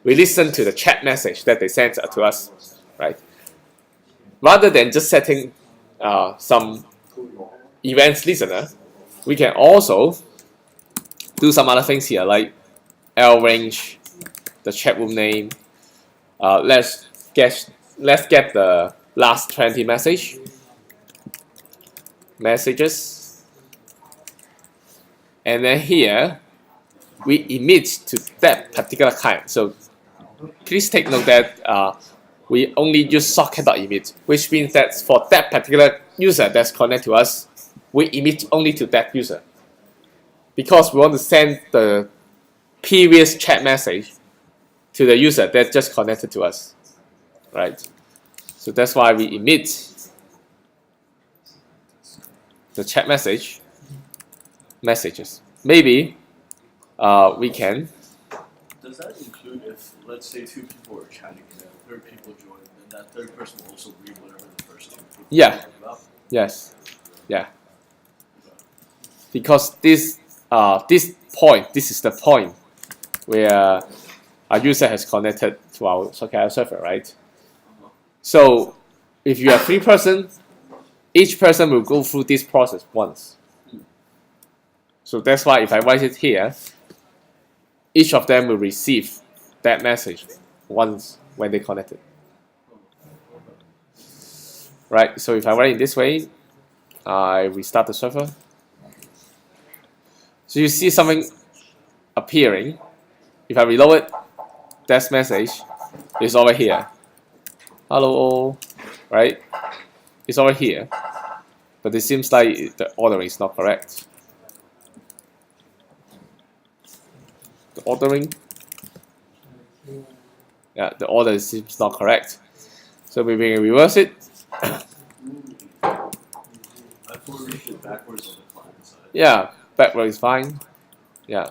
Speaker 1: We listen to the chat message that they sent to us, right? Rather than just setting some events listener, we can also do some other things here, like L range, the chat room name. Let's get the last 20 messages, and then here we emit to that particular client. So please take note that we only use socket.emit, which means that for that particular user that's connected to us, we emit only to that user because we want to send the previous chat message to the user that just connected to us, right? So that's why we emit the chat messages. Maybe we can.
Speaker 2: Does that include if, let's say, two people are chatting and then a third people join, then that third person will also read whatever the first two people
Speaker 1: Yeah.
Speaker 2: talk about.
Speaker 1: Yes. Yeah. Because this is the point where our user has connected to our Socket server, right? So if you have 3 persons, each person will go through this process once. So that's why if I write it here, each of them will receive that message once when they connected. Right, so if I write it this way, I restart the server. So you see something appearing. If I reload it, that message is over here. Hello all, right? It's over here. But it seems like the ordering is not correct. The ordering, yeah, the order seems not correct. So we can reverse it.
Speaker 2: I forwarded it backwards on the client side.
Speaker 1: Yeah, backward is fine. Yeah,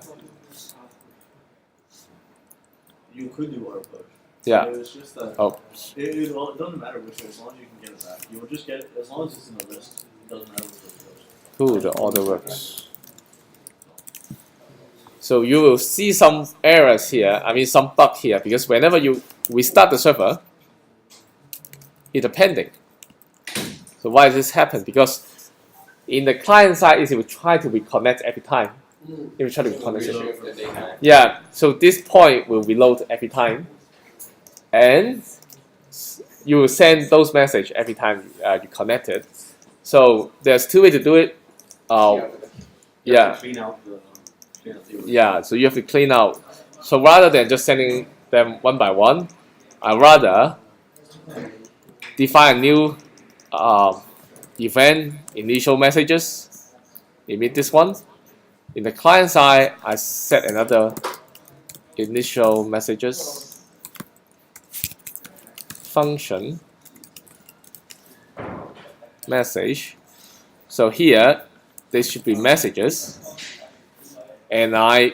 Speaker 2: You could do auto push.
Speaker 1: yeah.
Speaker 2: It was just that
Speaker 1: Oh,
Speaker 2: it doesn't matter which way, as long as you can get it back. You'll just get it as long as it's in the list. It doesn't matter which way it goes.
Speaker 1: cool, the order works. So you will see some errors here, I mean some bug here, because whenever you restart the server, it's pending. So why does this happen? Because in the client side, it will try to reconnect every time. It will try to reconnect. Yeah, so this point will reload every time. And you will send those messages every time you connect it. So there's 2 ways to do it.
Speaker 2: You have
Speaker 1: Yeah.
Speaker 2: to clean out the
Speaker 1: Yeah, so you have to clean out. So rather than just sending them one by one, I rather define a new event initial messages. Emit this one. In the client side, I set another initial messages function message. So here, there should be messages. And I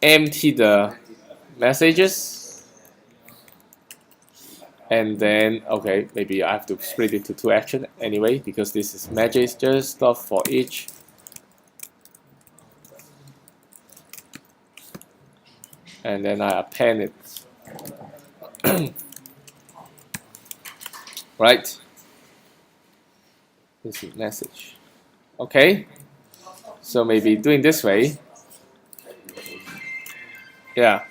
Speaker 1: empty the messages, and then okay, maybe I have to split it to 2 actions anyway because this is messages stuff for each. And then I append it. Right? This is message. Okay. So maybe doing this way. Yeah.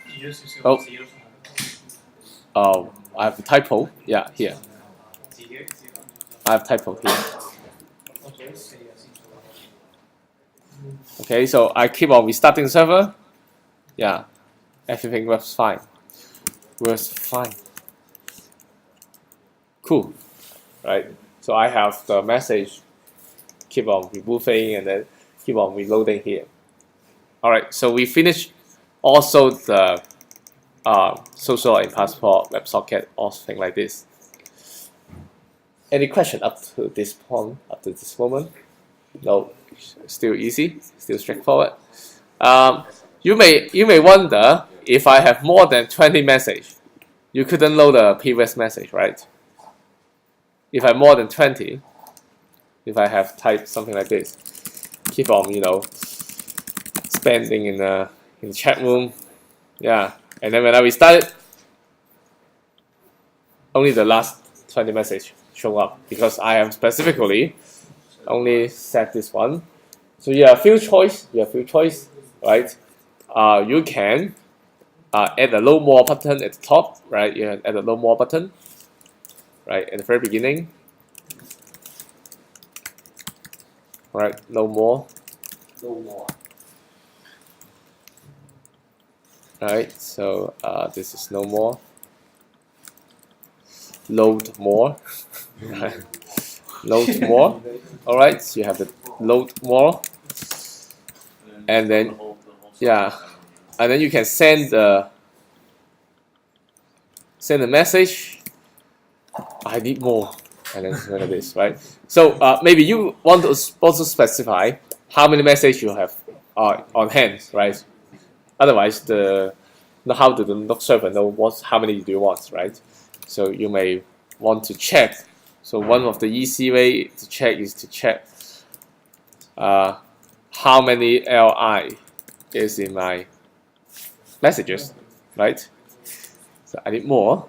Speaker 1: Oh, I have a typo. Yeah, here. I have typo here. Okay, so I keep on restarting the server. Yeah, everything works fine. Works fine. Cool. Right. So I have the message. Keep on removing and then keep on reloading here. Alright, so we finished also the social and passport WebSocket or something like this. Any question up to this point, up to this moment? No, still easy, still straightforward. You may wonder if I have more than 20 messages, you couldn't load a previous message, right? If I have more than 20, if I have typed something like this, keep on, spending in the chat room, yeah. And then when I restart it, only the last 20 messages show up because I have specifically only set this one. So you have few choice, right? You can add a load more button at the top, right? You can add a load more button, right, at the very beginning. Right, no more. Right, so this is no more. Load more. Right. Load more. Alright, so you have the load more. And then, yeah, and then you can send the message. I need more. And then something like this, right? So maybe you want to also specify how many messages you have on hand, right? Otherwise, how do the server know how many do you want, right? So you may want to check. So one of the easy way to check is to check how many li is in my messages, right? So I need more.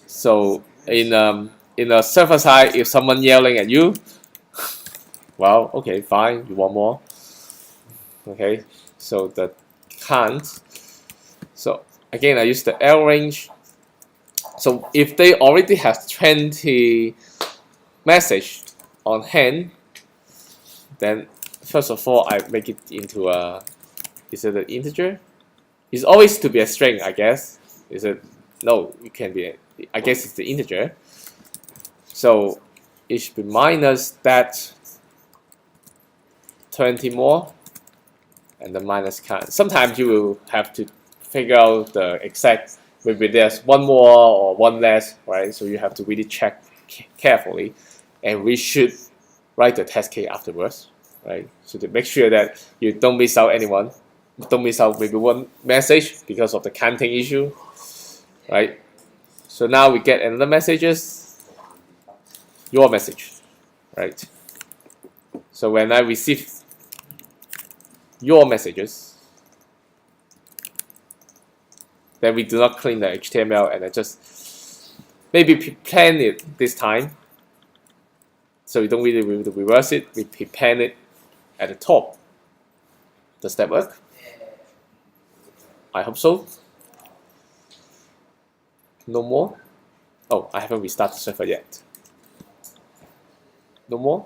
Speaker 1: So in a server side, if someone yelling at you, well, okay, fine, you want more. Okay, so the can't. So again, I use the L range. So if they already have 20 message on hand, then first of all, I make it into a, is it an integer? It's always to be a string, I guess. Is it? No, it can be, I guess it's the integer. So it should be minus that 20 more, and the minus count. Sometimes you will have to figure out the exact, maybe there's one more or one less, right? So you have to really check carefully, and we should write the test case afterwards, right? So to make sure that you don't miss out anyone, don't miss out maybe one message because of the counting issue, right? So now we get another messages, your message, right? So when I receive your messages, then we do not clean the HTML and I just maybe plan it this time. So we don't really reverse it, we plan it at the top. Does that work? I hope so. No more? Oh, I haven't restarted the server yet. No more?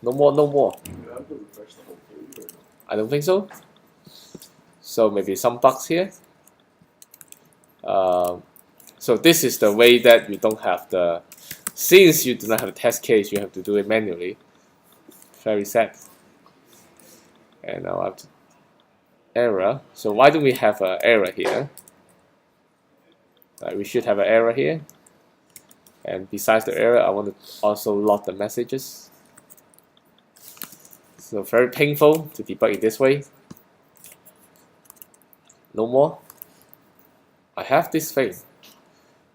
Speaker 1: No more, no more.
Speaker 2: You have to refresh the whole page or no?
Speaker 1: I don't think so. So maybe some bugs here. So this is the way that you don't have the, since you do not have a test case, you have to do it manually. Very sad. And now I have to error. So why do we have an error here? We should have an error here. And besides the error, I want to also log the messages. So very painful to debug it this way. No more. I have this thing.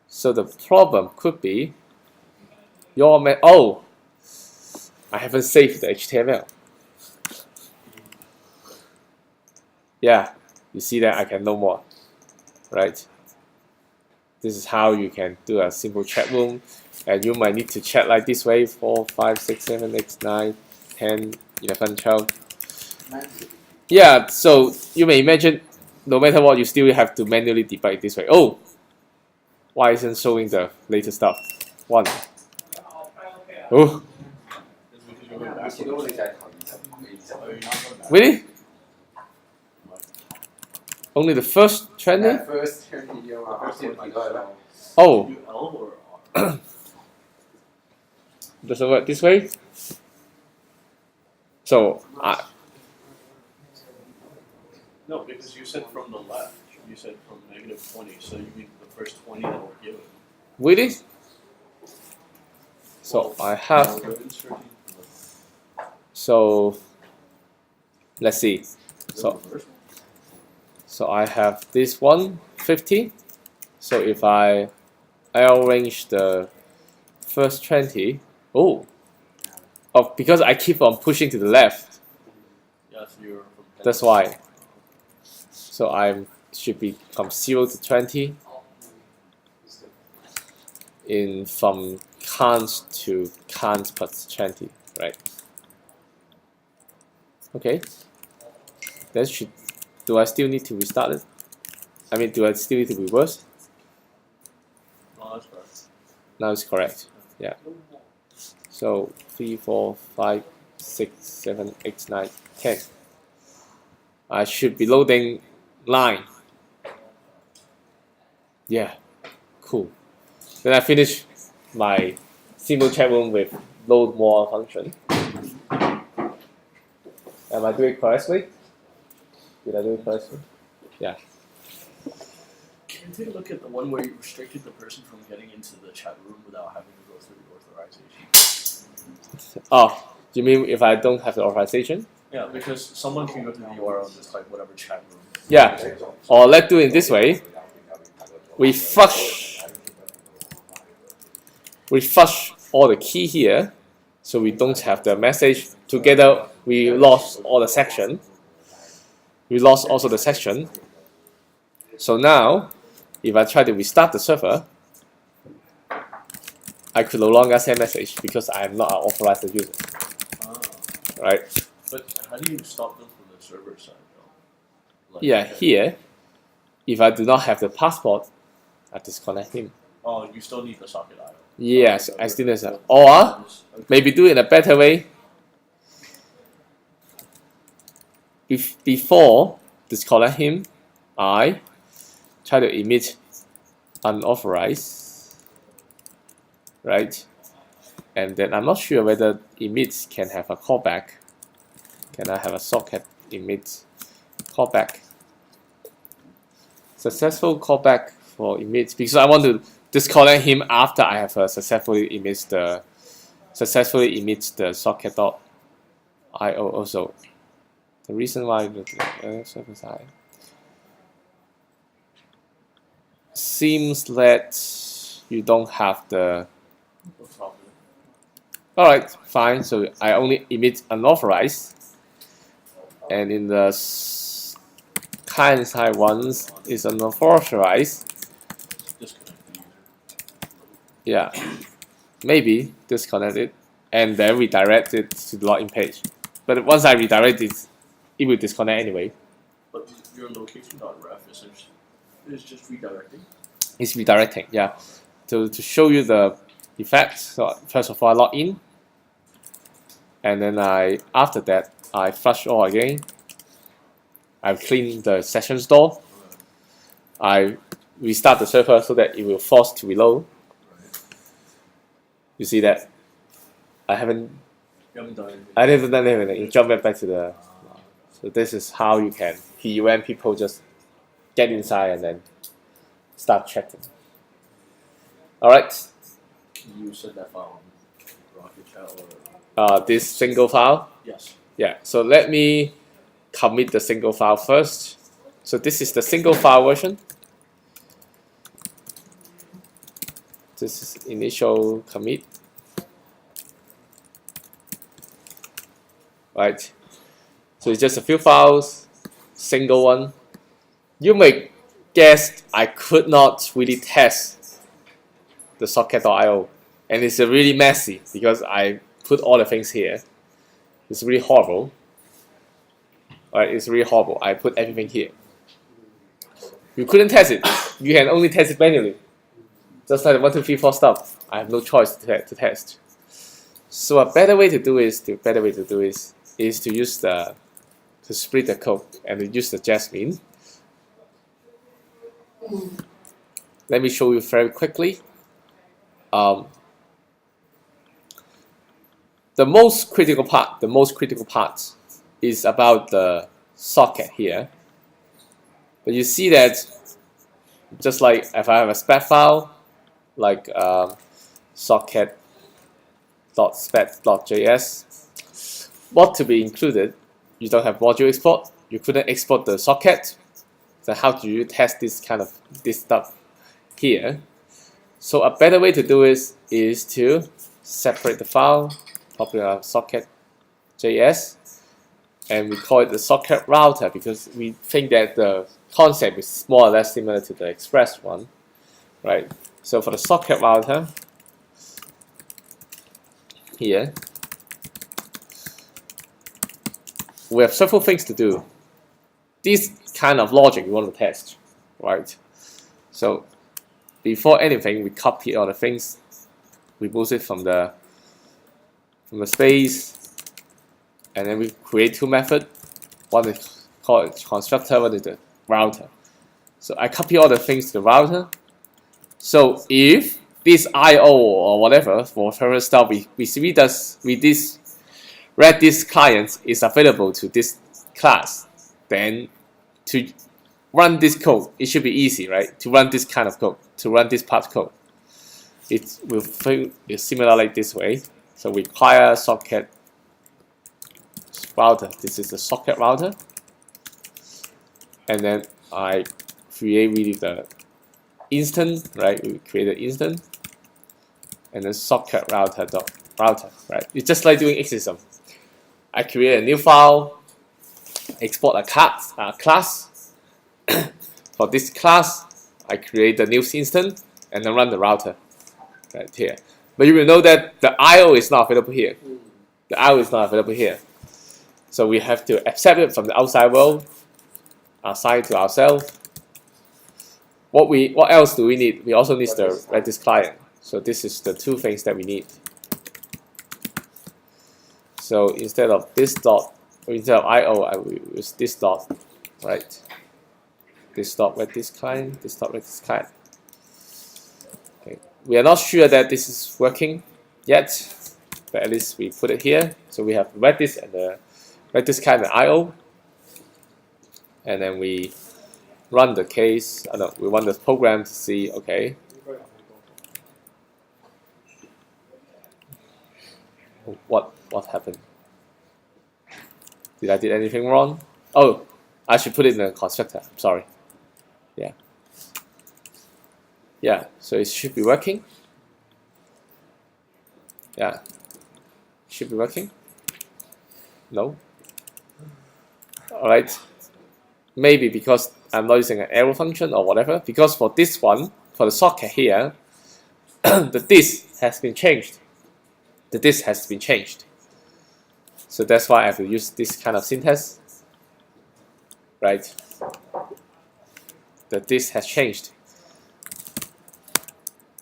Speaker 1: So the problem could be your oh, I haven't saved the HTML. Yeah, you see that I can no more, right? This is how you can do a simple chat room, and you might need to chat like this way: 4, 5, 6, 7, 8, 9, 10, 11, 12. Yeah, so you may imagine, no matter what, you still have to manually debug it this way. Oh, why isn't showing the latest stuff? 1. Oh, really? Only the first trending? Oh,
Speaker 2: You L or R?
Speaker 1: does it work this way? So,
Speaker 2: No, because you said from the left. You said from -20, so you mean the first 20 that were given.
Speaker 1: really? So I have, so let's see. So I have this one, 50. So if I arrange the first 20, oh, because I keep on pushing to the left,
Speaker 2: Yes, you're from 10.
Speaker 1: that's why. So I should be from 0 to 20, in from can't to can't plus 20, right? Okay. That should. Do I still need to restart it? I mean, do I still need to reverse?
Speaker 2: No, that's correct.
Speaker 1: Now it's correct. Yeah. So 3, 4, 5, 6, 7, 8, 9, 10. I should be loading line. Yeah. Cool. Then I finish my simple chat room with load more function. Am I doing it correctly? Did I do it correctly? Yeah.
Speaker 2: Can you take a look at the one where you restricted the person from getting into the chat room without having to go through the authorization?
Speaker 1: Oh, you mean if I don't have the authorization?
Speaker 2: Yeah, because someone can go to the URL and just type whatever chat room.
Speaker 1: Yeah. Or let's do it this way. We flush we flush all the key here, so we don't have the message. Together, we lost all the section. We lost also the section. So now, if I try to restart the server, I could no longer send message because I am not an authorized user,
Speaker 2: Ah.
Speaker 1: right?
Speaker 2: But how do you stop them from the server side though? Like,
Speaker 1: Yeah, here, if I do not have the passport, I disconnect him.
Speaker 2: Oh, you still need the socket IO.
Speaker 1: Yes, I still need that. Or maybe do it in a better way. Before disconnect him, I try to emit unauthorized, right? And then I'm not sure whether emit can have a callback. Can I have a socket emit callback? Successful callback for emit, because I want to disconnect him after I have successfully emit the socket.io also. The reason why server side seems that you don't have the.
Speaker 2: No problem.
Speaker 1: Alright, fine. So I only emit unauthorized, and in the client side ones is unauthorized.
Speaker 2: Disconnect the user.
Speaker 1: Yeah, maybe disconnect it and then redirect it to the login page. But once I redirect it, it will disconnect anyway.
Speaker 2: But your location.ref is just redirecting.
Speaker 1: It's redirecting, yeah. To show you the effect, so first of all I log in, and then after that I flush all again. I clean the session store. I restart the server so that it will force to reload. You see that? I haven't
Speaker 2: done anything.
Speaker 1: I haven't done anything. It jumped back to the. So this is how you can when people just get inside and then start chatting. All right.
Speaker 2: Can you send that file on Rocket Chat or?
Speaker 1: This single file.
Speaker 2: Yes.
Speaker 1: Yeah. So let me commit the single file first. So this is the single file version. This is initial commit. Right. So it's just a few files, single one. You may guess I could not really test the socket.io, and it's really messy because I put all the things here. It's really horrible. Right, it's really horrible. I put everything here. You couldn't test it. You can only test it manually. Just like the 1, 2, 3, 4 stuff. I have no choice to test. So a better way to do is to use to split the code and to use the Jasmine. Let me show you very quickly. The most critical part is about the socket here. But you see that just like if I have a spec file, like socket.spec.js, what to be included? You don't have module export. You couldn't export the socket. So how do you test this stuff here? So a better way to do is to separate the file, probably a socket.js, and we call it the socket router because we think that the concept is more or less similar to the express one, right? So for the socket router here, we have several things to do. This kind of logic we want to test, right? So before anything, we copy all the things, we move it from the space, and then we create two methods. One is called constructor, one is the router. So I copy all the things to the router. So if this IO or whatever stuff Redis client is available to this class, then to run this code, it should be easy, right? To run this kind of code, to run this part code. It will feel similar like this way. So we require socket router. This is the socket router. And then I create really the instant, right? We create an instant. and then socket router, right? It's just like doing exism. I create a new file, export a class. For this class, I create the new instance and then run the router right here. But you will know that the I/O is not available here. The I/O is not available here. So we have to accept it from the outside world, assign to ourselves. What else do we need? We also need the Redis client. So this is the two things that we need. So instead of this dot, or instead of I/O, I will use this dot, right? This dot Redis client, this dot Redis client. Okay. We are not sure that this is working yet, but at least we put it here. So we have Redis and the Redis client and I/O, and then we run the case. No, we run the program to see. Okay. What happened? Did I do anything wrong? Oh, I should put it in the constructor. I'm sorry. Yeah. Yeah, so it should be working. Yeah. Should be working. No. Alright. Maybe because I'm not using an arrow function or whatever. Because for this one, for the socket here, the disk has been changed. The disk has been changed. So that's why I have to use this kind of syntax. Right? The disk has changed.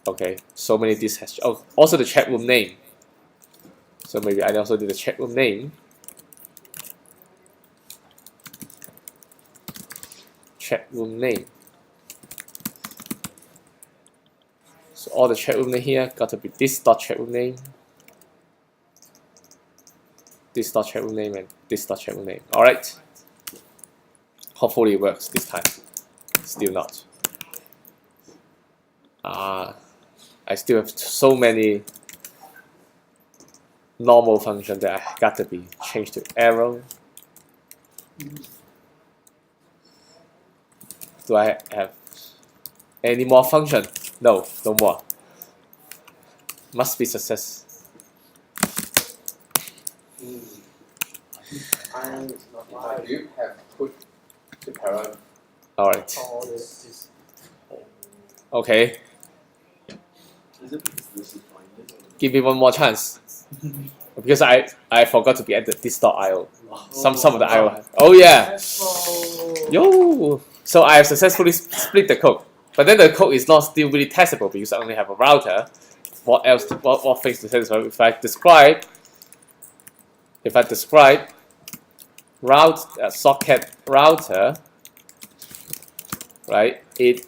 Speaker 1: Okay, so many disks has. Oh, also the chat room name. So maybe I also do the chat room name. Chat room name. So all the chat room name here got to be this dot chat room name, this dot chat room name, and this dot chat room name. All right. Hopefully it works this time. Still not. I still have so many normal functions that I got to be changed to arrow. Do I have any more function? No, no more. Must be success.
Speaker 3: If you have put the parent.
Speaker 1: All right.
Speaker 4: All this
Speaker 1: Okay.
Speaker 2: Is it because this is binded?
Speaker 1: Give me one more chance. Because I forgot to be at this .io. Some of the IO. Oh yeah. Yo. So I have successfully split the code, but then the code is not still really testable because I only have a router. What else? What things to satisfy? If I describe socket router, right? It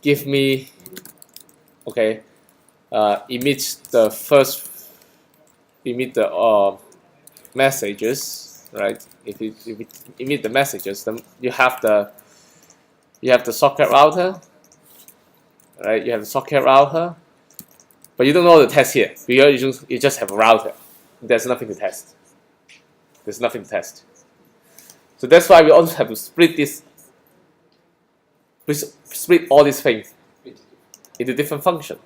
Speaker 1: give me emits the messages, right? If it emit the messages, then you have the socket router, right? You have the socket router, but you don't know the test here. You just have a router. There's nothing to test. There's nothing to test. So that's why we also have to split this. We split all these things into different functions,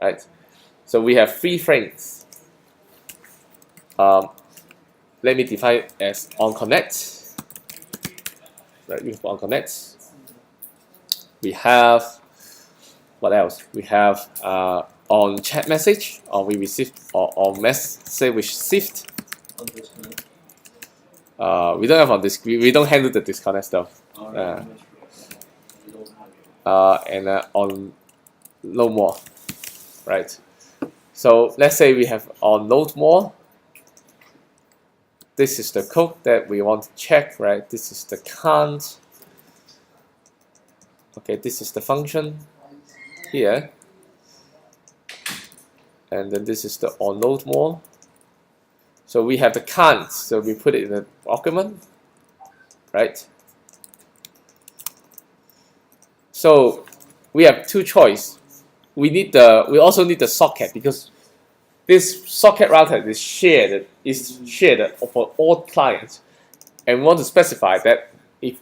Speaker 1: right? So we have 3 things. Let me define it as on connect. Right, we have on connect. We have what else? We have on chat message, or we receive, or on message received. We don't have on this. We don't handle the disconnect stuff. And on no more, right? So let's say we have on node more. This is the code that we want to check, right? This is the count. Okay, this is the function here. And then this is the on node more. So we have the count, so we put it in the argument, right? So we have 2 choices. We also need the socket because this socket router is shared for all clients, and we want to specify that if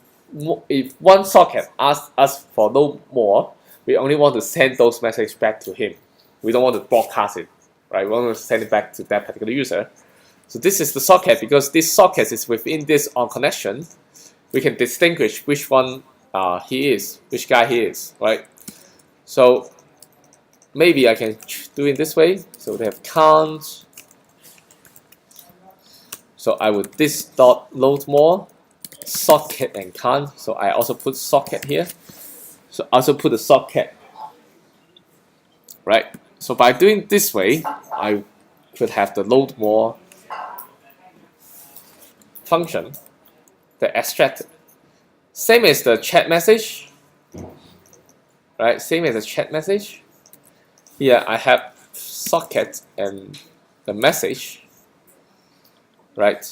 Speaker 1: one socket asks for no more, We only want to send those messages back to him. We don't want to broadcast it, right? We want to send it back to that particular user. So this is the socket. Because this socket is within this on connection, we can distinguish which one he is, which guy he is, right? So maybe I can do it this way. So they have count. So I would this dot load more socket and count. So I also put socket here. So I also put the socket, right? So by doing this way, I could have the load more function that extracted. Same as the chat message, right? Same as the chat message. Here I have socket and the message, right?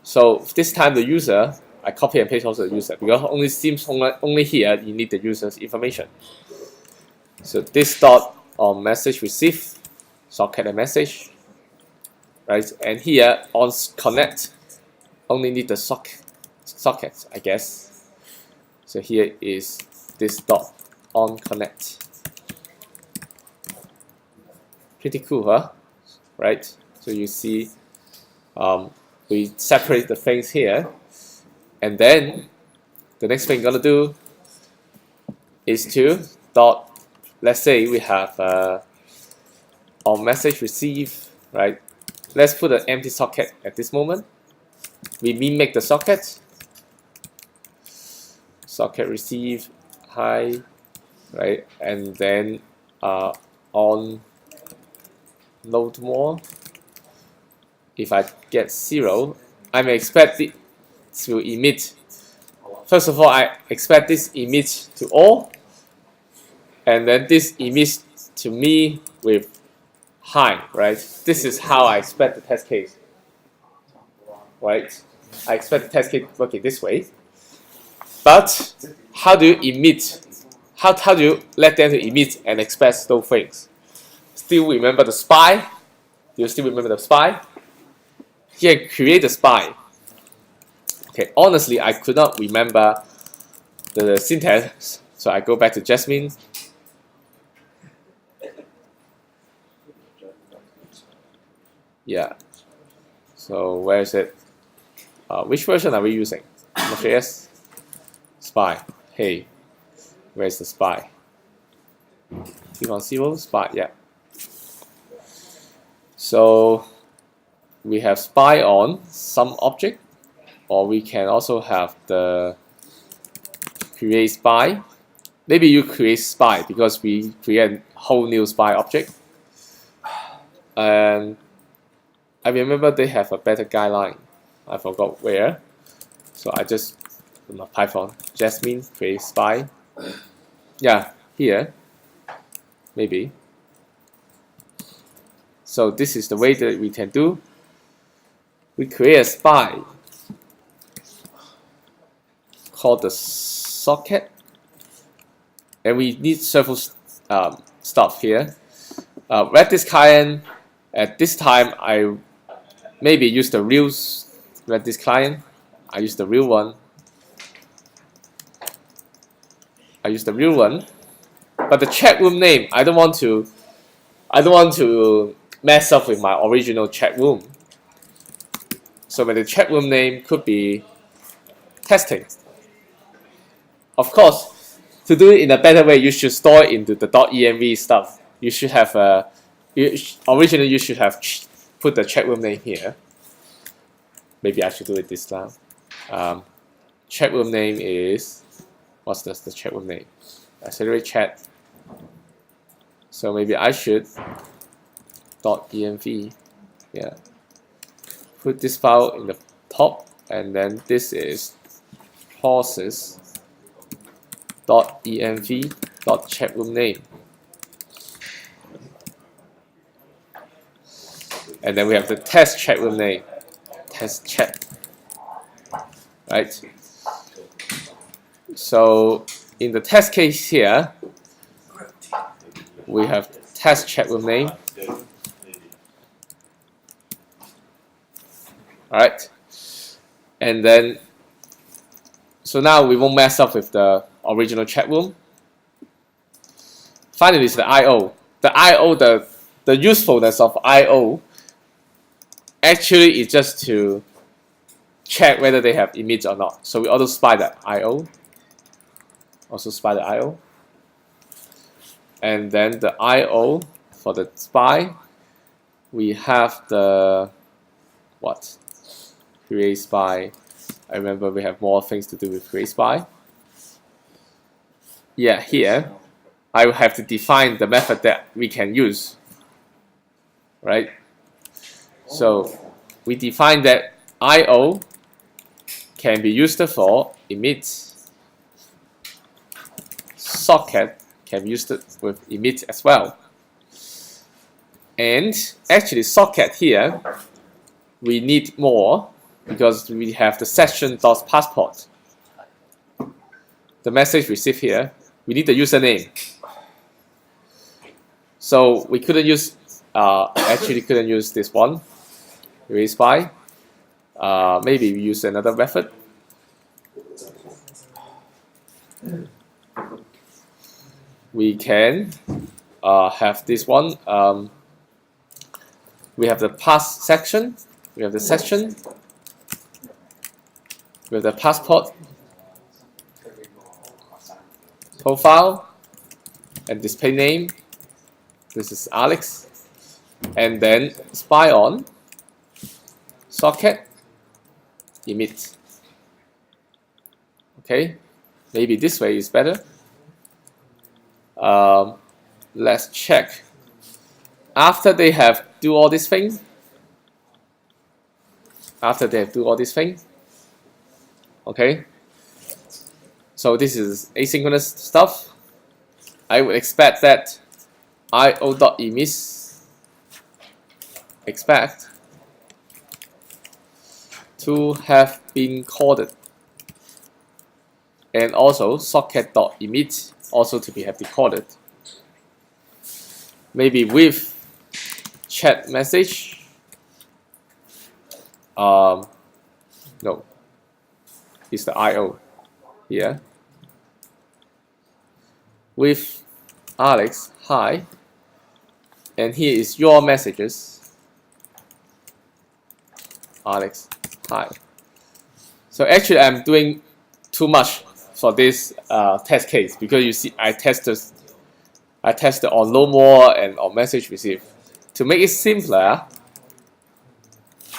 Speaker 1: So this time the user, I copy and paste also the user because only seems only here you need the user's information. So this dot on message receive, socket and message, right? And here on connect, only need the socket, I guess. So here is this dot on connect. Pretty cool, huh? Right? So you see, we separate the things here, and then the next thing you're gonna do is to dot. Let's say we have on message receive, right? Let's put an empty socket at this moment. We mimic the socket. Socket receive hi, right? And then on load more. If I get 0, I may expect it to emit. First of all, I expect this emit to all, and then this emits to me with high, right? This is how I expect the test case, right? I expect the test case working this way. But how do you emit? How do you let them to emit and express those things? Still remember the spy? Do you still remember the spy? Here, create the spy. Okay, honestly, I could not remember the syntax, so I go back to Jasmine. Yeah. So where is it? Which version are we using? Node.js? Spy. Hey, where's the spy? T10 spy. Yeah. So we have spy on some object, or we can also have the create spy. Maybe you create spy because we create a whole new spy object. And I remember they have a better guideline. I forgot where. So I just Python Jasmine create spy. Yeah, here. Maybe. So this is the way that we can do. We create a spy called the socket, and we need several stuff here. Redis client. At this time, I maybe use the real Redis client. I use the real one. But the chat room name, I don't want to mess up with my original chat room. So the chat room name could be testing. Of course, to do it in a better way, you should store it into the .env stuff. You should have originally you should have put the chat room name here. Maybe I should do it this time. Chat room name is, what's the chat room name? Accelerate chat. So maybe I should .env. Yeah. Put this file in the top, and then this is process.env.chatroom name. And then we have the test chat room name, test chat, right? So in the test case here, we have test chat room name. All right, and then so now we won't mess up with the original chat room. Finally, is the I/O. The I/O, the usefulness of I/O actually is just to check whether they have image or not. So we auto spy the I/O. Also spy the I/O. And then the I/O for the spy, we have the what? Create spy. I remember we have more things to do with create spy. Yeah, here I will have to define the method that we can use. Right? So we define that I/O can be used for emit. Socket can be used with emit as well. And actually socket here, we need more because we have the session.passport. The message received here, we need the username. So we couldn't use, actually couldn't use this one, erase by. Maybe we use another method. We can have this one. We have the pass section. We have the section. We have the passport, profile, and display name. This is Alex. And then spy on, socket, emit. Okay, maybe this way is better. Let's check. After they have do all these things, okay. So this is asynchronous stuff. I would expect that io.emit expect to have been called, and also socket.emit also to have been called. Maybe with chat message. No, it's the IO here. With Alex, hi, and here is your messages. Alex, hi. So actually, I'm doing too much for this test case because you see, I tested on no more and on message received. To make it simpler,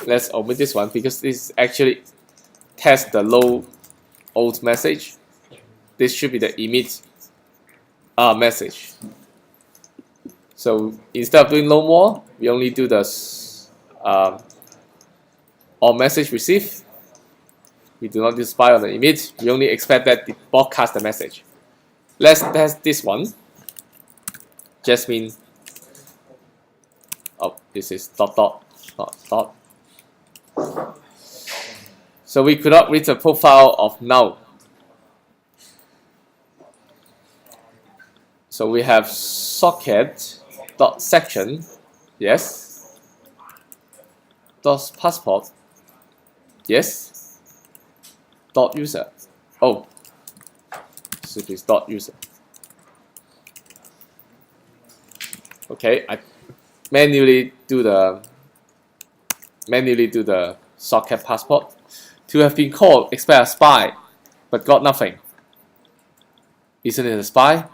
Speaker 1: let's omit this one because this actually test the low old message. This should be the emit message. So instead of doing no more, we only do the on message received. We do not do spy on the emit. We only expect that it broadcast the message. Let's test this one. Jasmine. Oh, this is dot dot dot dot. So we could not read the profile of now. So we have socket dot section, yes. Dot passport, yes. Dot user. Oh, so it is dot user. Okay, I manually do the socket passport. To have been called expect a spy, but got nothing. Isn't it a spy?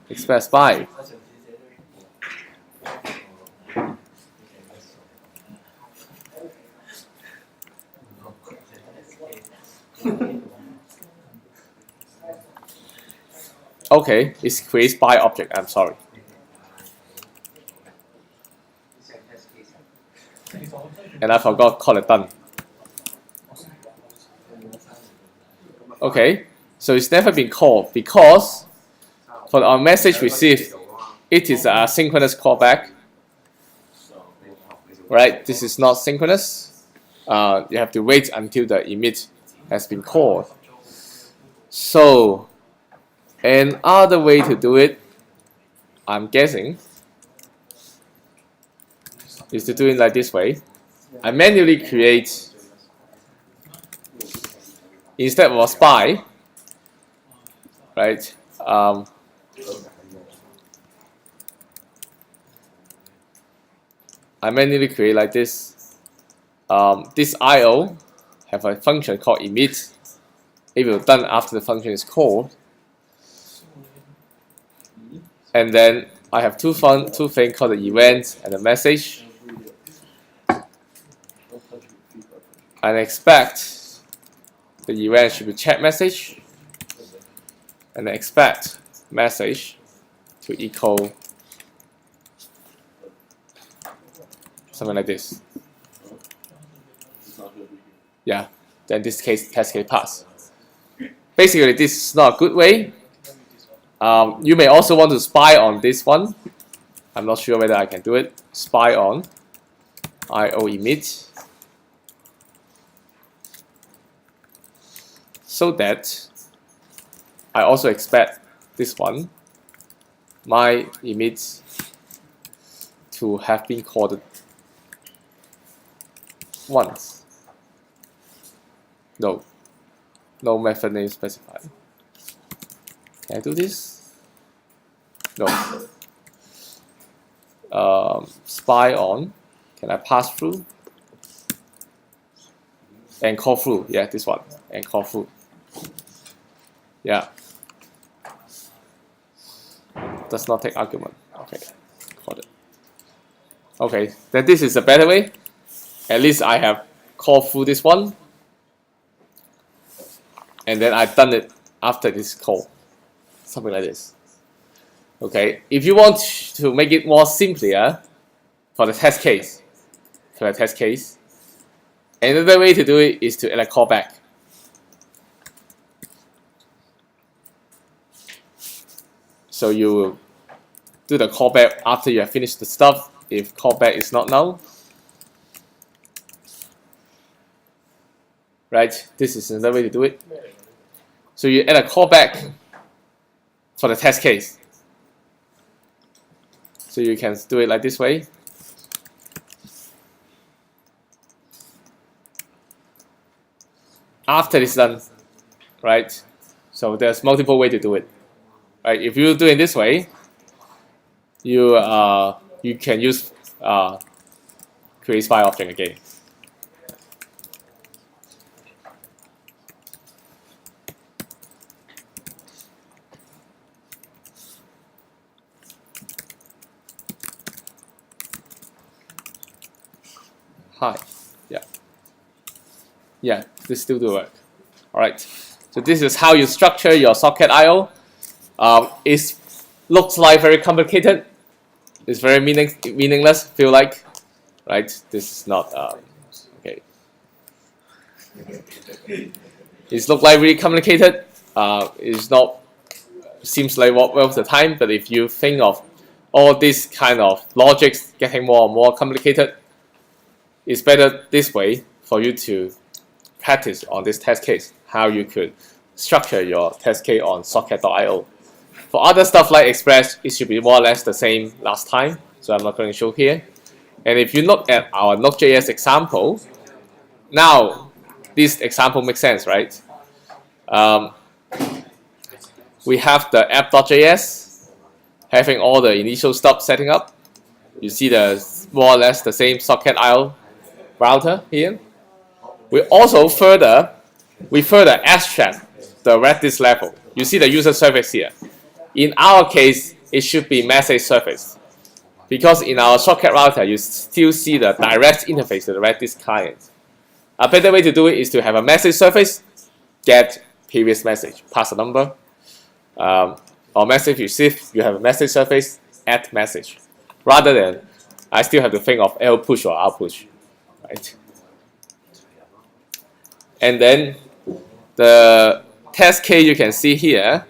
Speaker 1: Expect a spy. Okay, it's create spy object. I'm sorry. And I forgot call it done. Okay, so it's never been called because for our message received, it is a synchronous callback. Right? This is not synchronous. You have to wait until the emit has been called. So another way to do it, I'm guessing, is to do it like this way. I manually create, instead of a spy, right? I manually create like this. This IO have a function called emit. It will done after the function is called. And then I have two things called the event and the message. I expect the event should be chat message, and I expect message to equal something like this. Yeah, then this case test case pass. Basically, this is not a good way. You may also want to spy on this one. I'm not sure whether I can do it. Spy on IO emit, so that I also expect this one, my emit, to have been called once. No method name specified. Can I do this? No. Spy on. Can I pass through? And call through. Yeah, this one. And call through. Yeah. Does not take argument. Okay. Got it. Okay. Then this is a better way. At least I have called through this one. And then I've done it after this call. Something like this. Okay. If you want to make it more simpler for the test case, another way to do it is to add a callback. So you will do the callback after you have finished the stuff if callback is not null. Right? This is another way to do it. So you add a callback for the test case. So you can do it like this way. After it's done, right? So there's multiple ways to do it. Right? If you do it this way, you can use create spy object again. Hi. Yeah, this still do work. Alright, so this is how you structure your socket I/O. It looks like very complicated. It's very meaningless, feel like. Right, this is not, okay. It looks like really complicated. It's not, seems like worth the time, but if you think of all this kind of logics getting more and more complicated, it's better this way for you to practice on this test case, how you could structure your test case on socket.io. For other stuff like Express, it should be more or less the same last time, so I'm not going to show here. And if you look at our Node.js example, now this example makes sense, right? We have the app.js having all the initial stuff setting up. You see the more or less the same socket.io router here. We also further abstract the Redis level. You see the user service here. In our case, it should be message service. Because in our socket router, you still see the direct interface to the Redis client. A better way to do it is to have a message service, get previous message, pass a number, or message received, you have a message service, add message. Rather than, I still have to think of L push or R push. Right? And then the test case you can see here,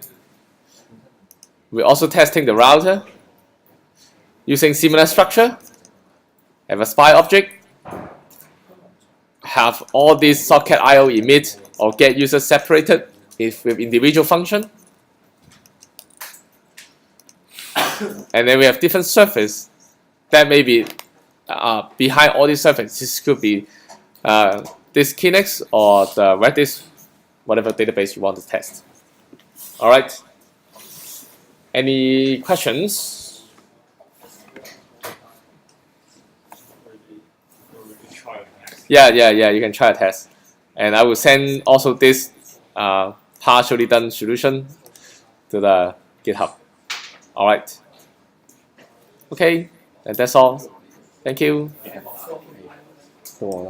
Speaker 1: we're also testing the router using similar structure. Have a spy object, have all these socket IO emit or get users separated with individual function. And then we have different surface that may be behind all these services could be this Kinix or the Redis, whatever database you want to test. All right. Any questions?
Speaker 6: Or we could try it next.
Speaker 1: Yeah. You can try a test, and I will send also this partially done solution to the GitHub. All right. Okay, and that's all. Thank you.
Speaker 3: 誒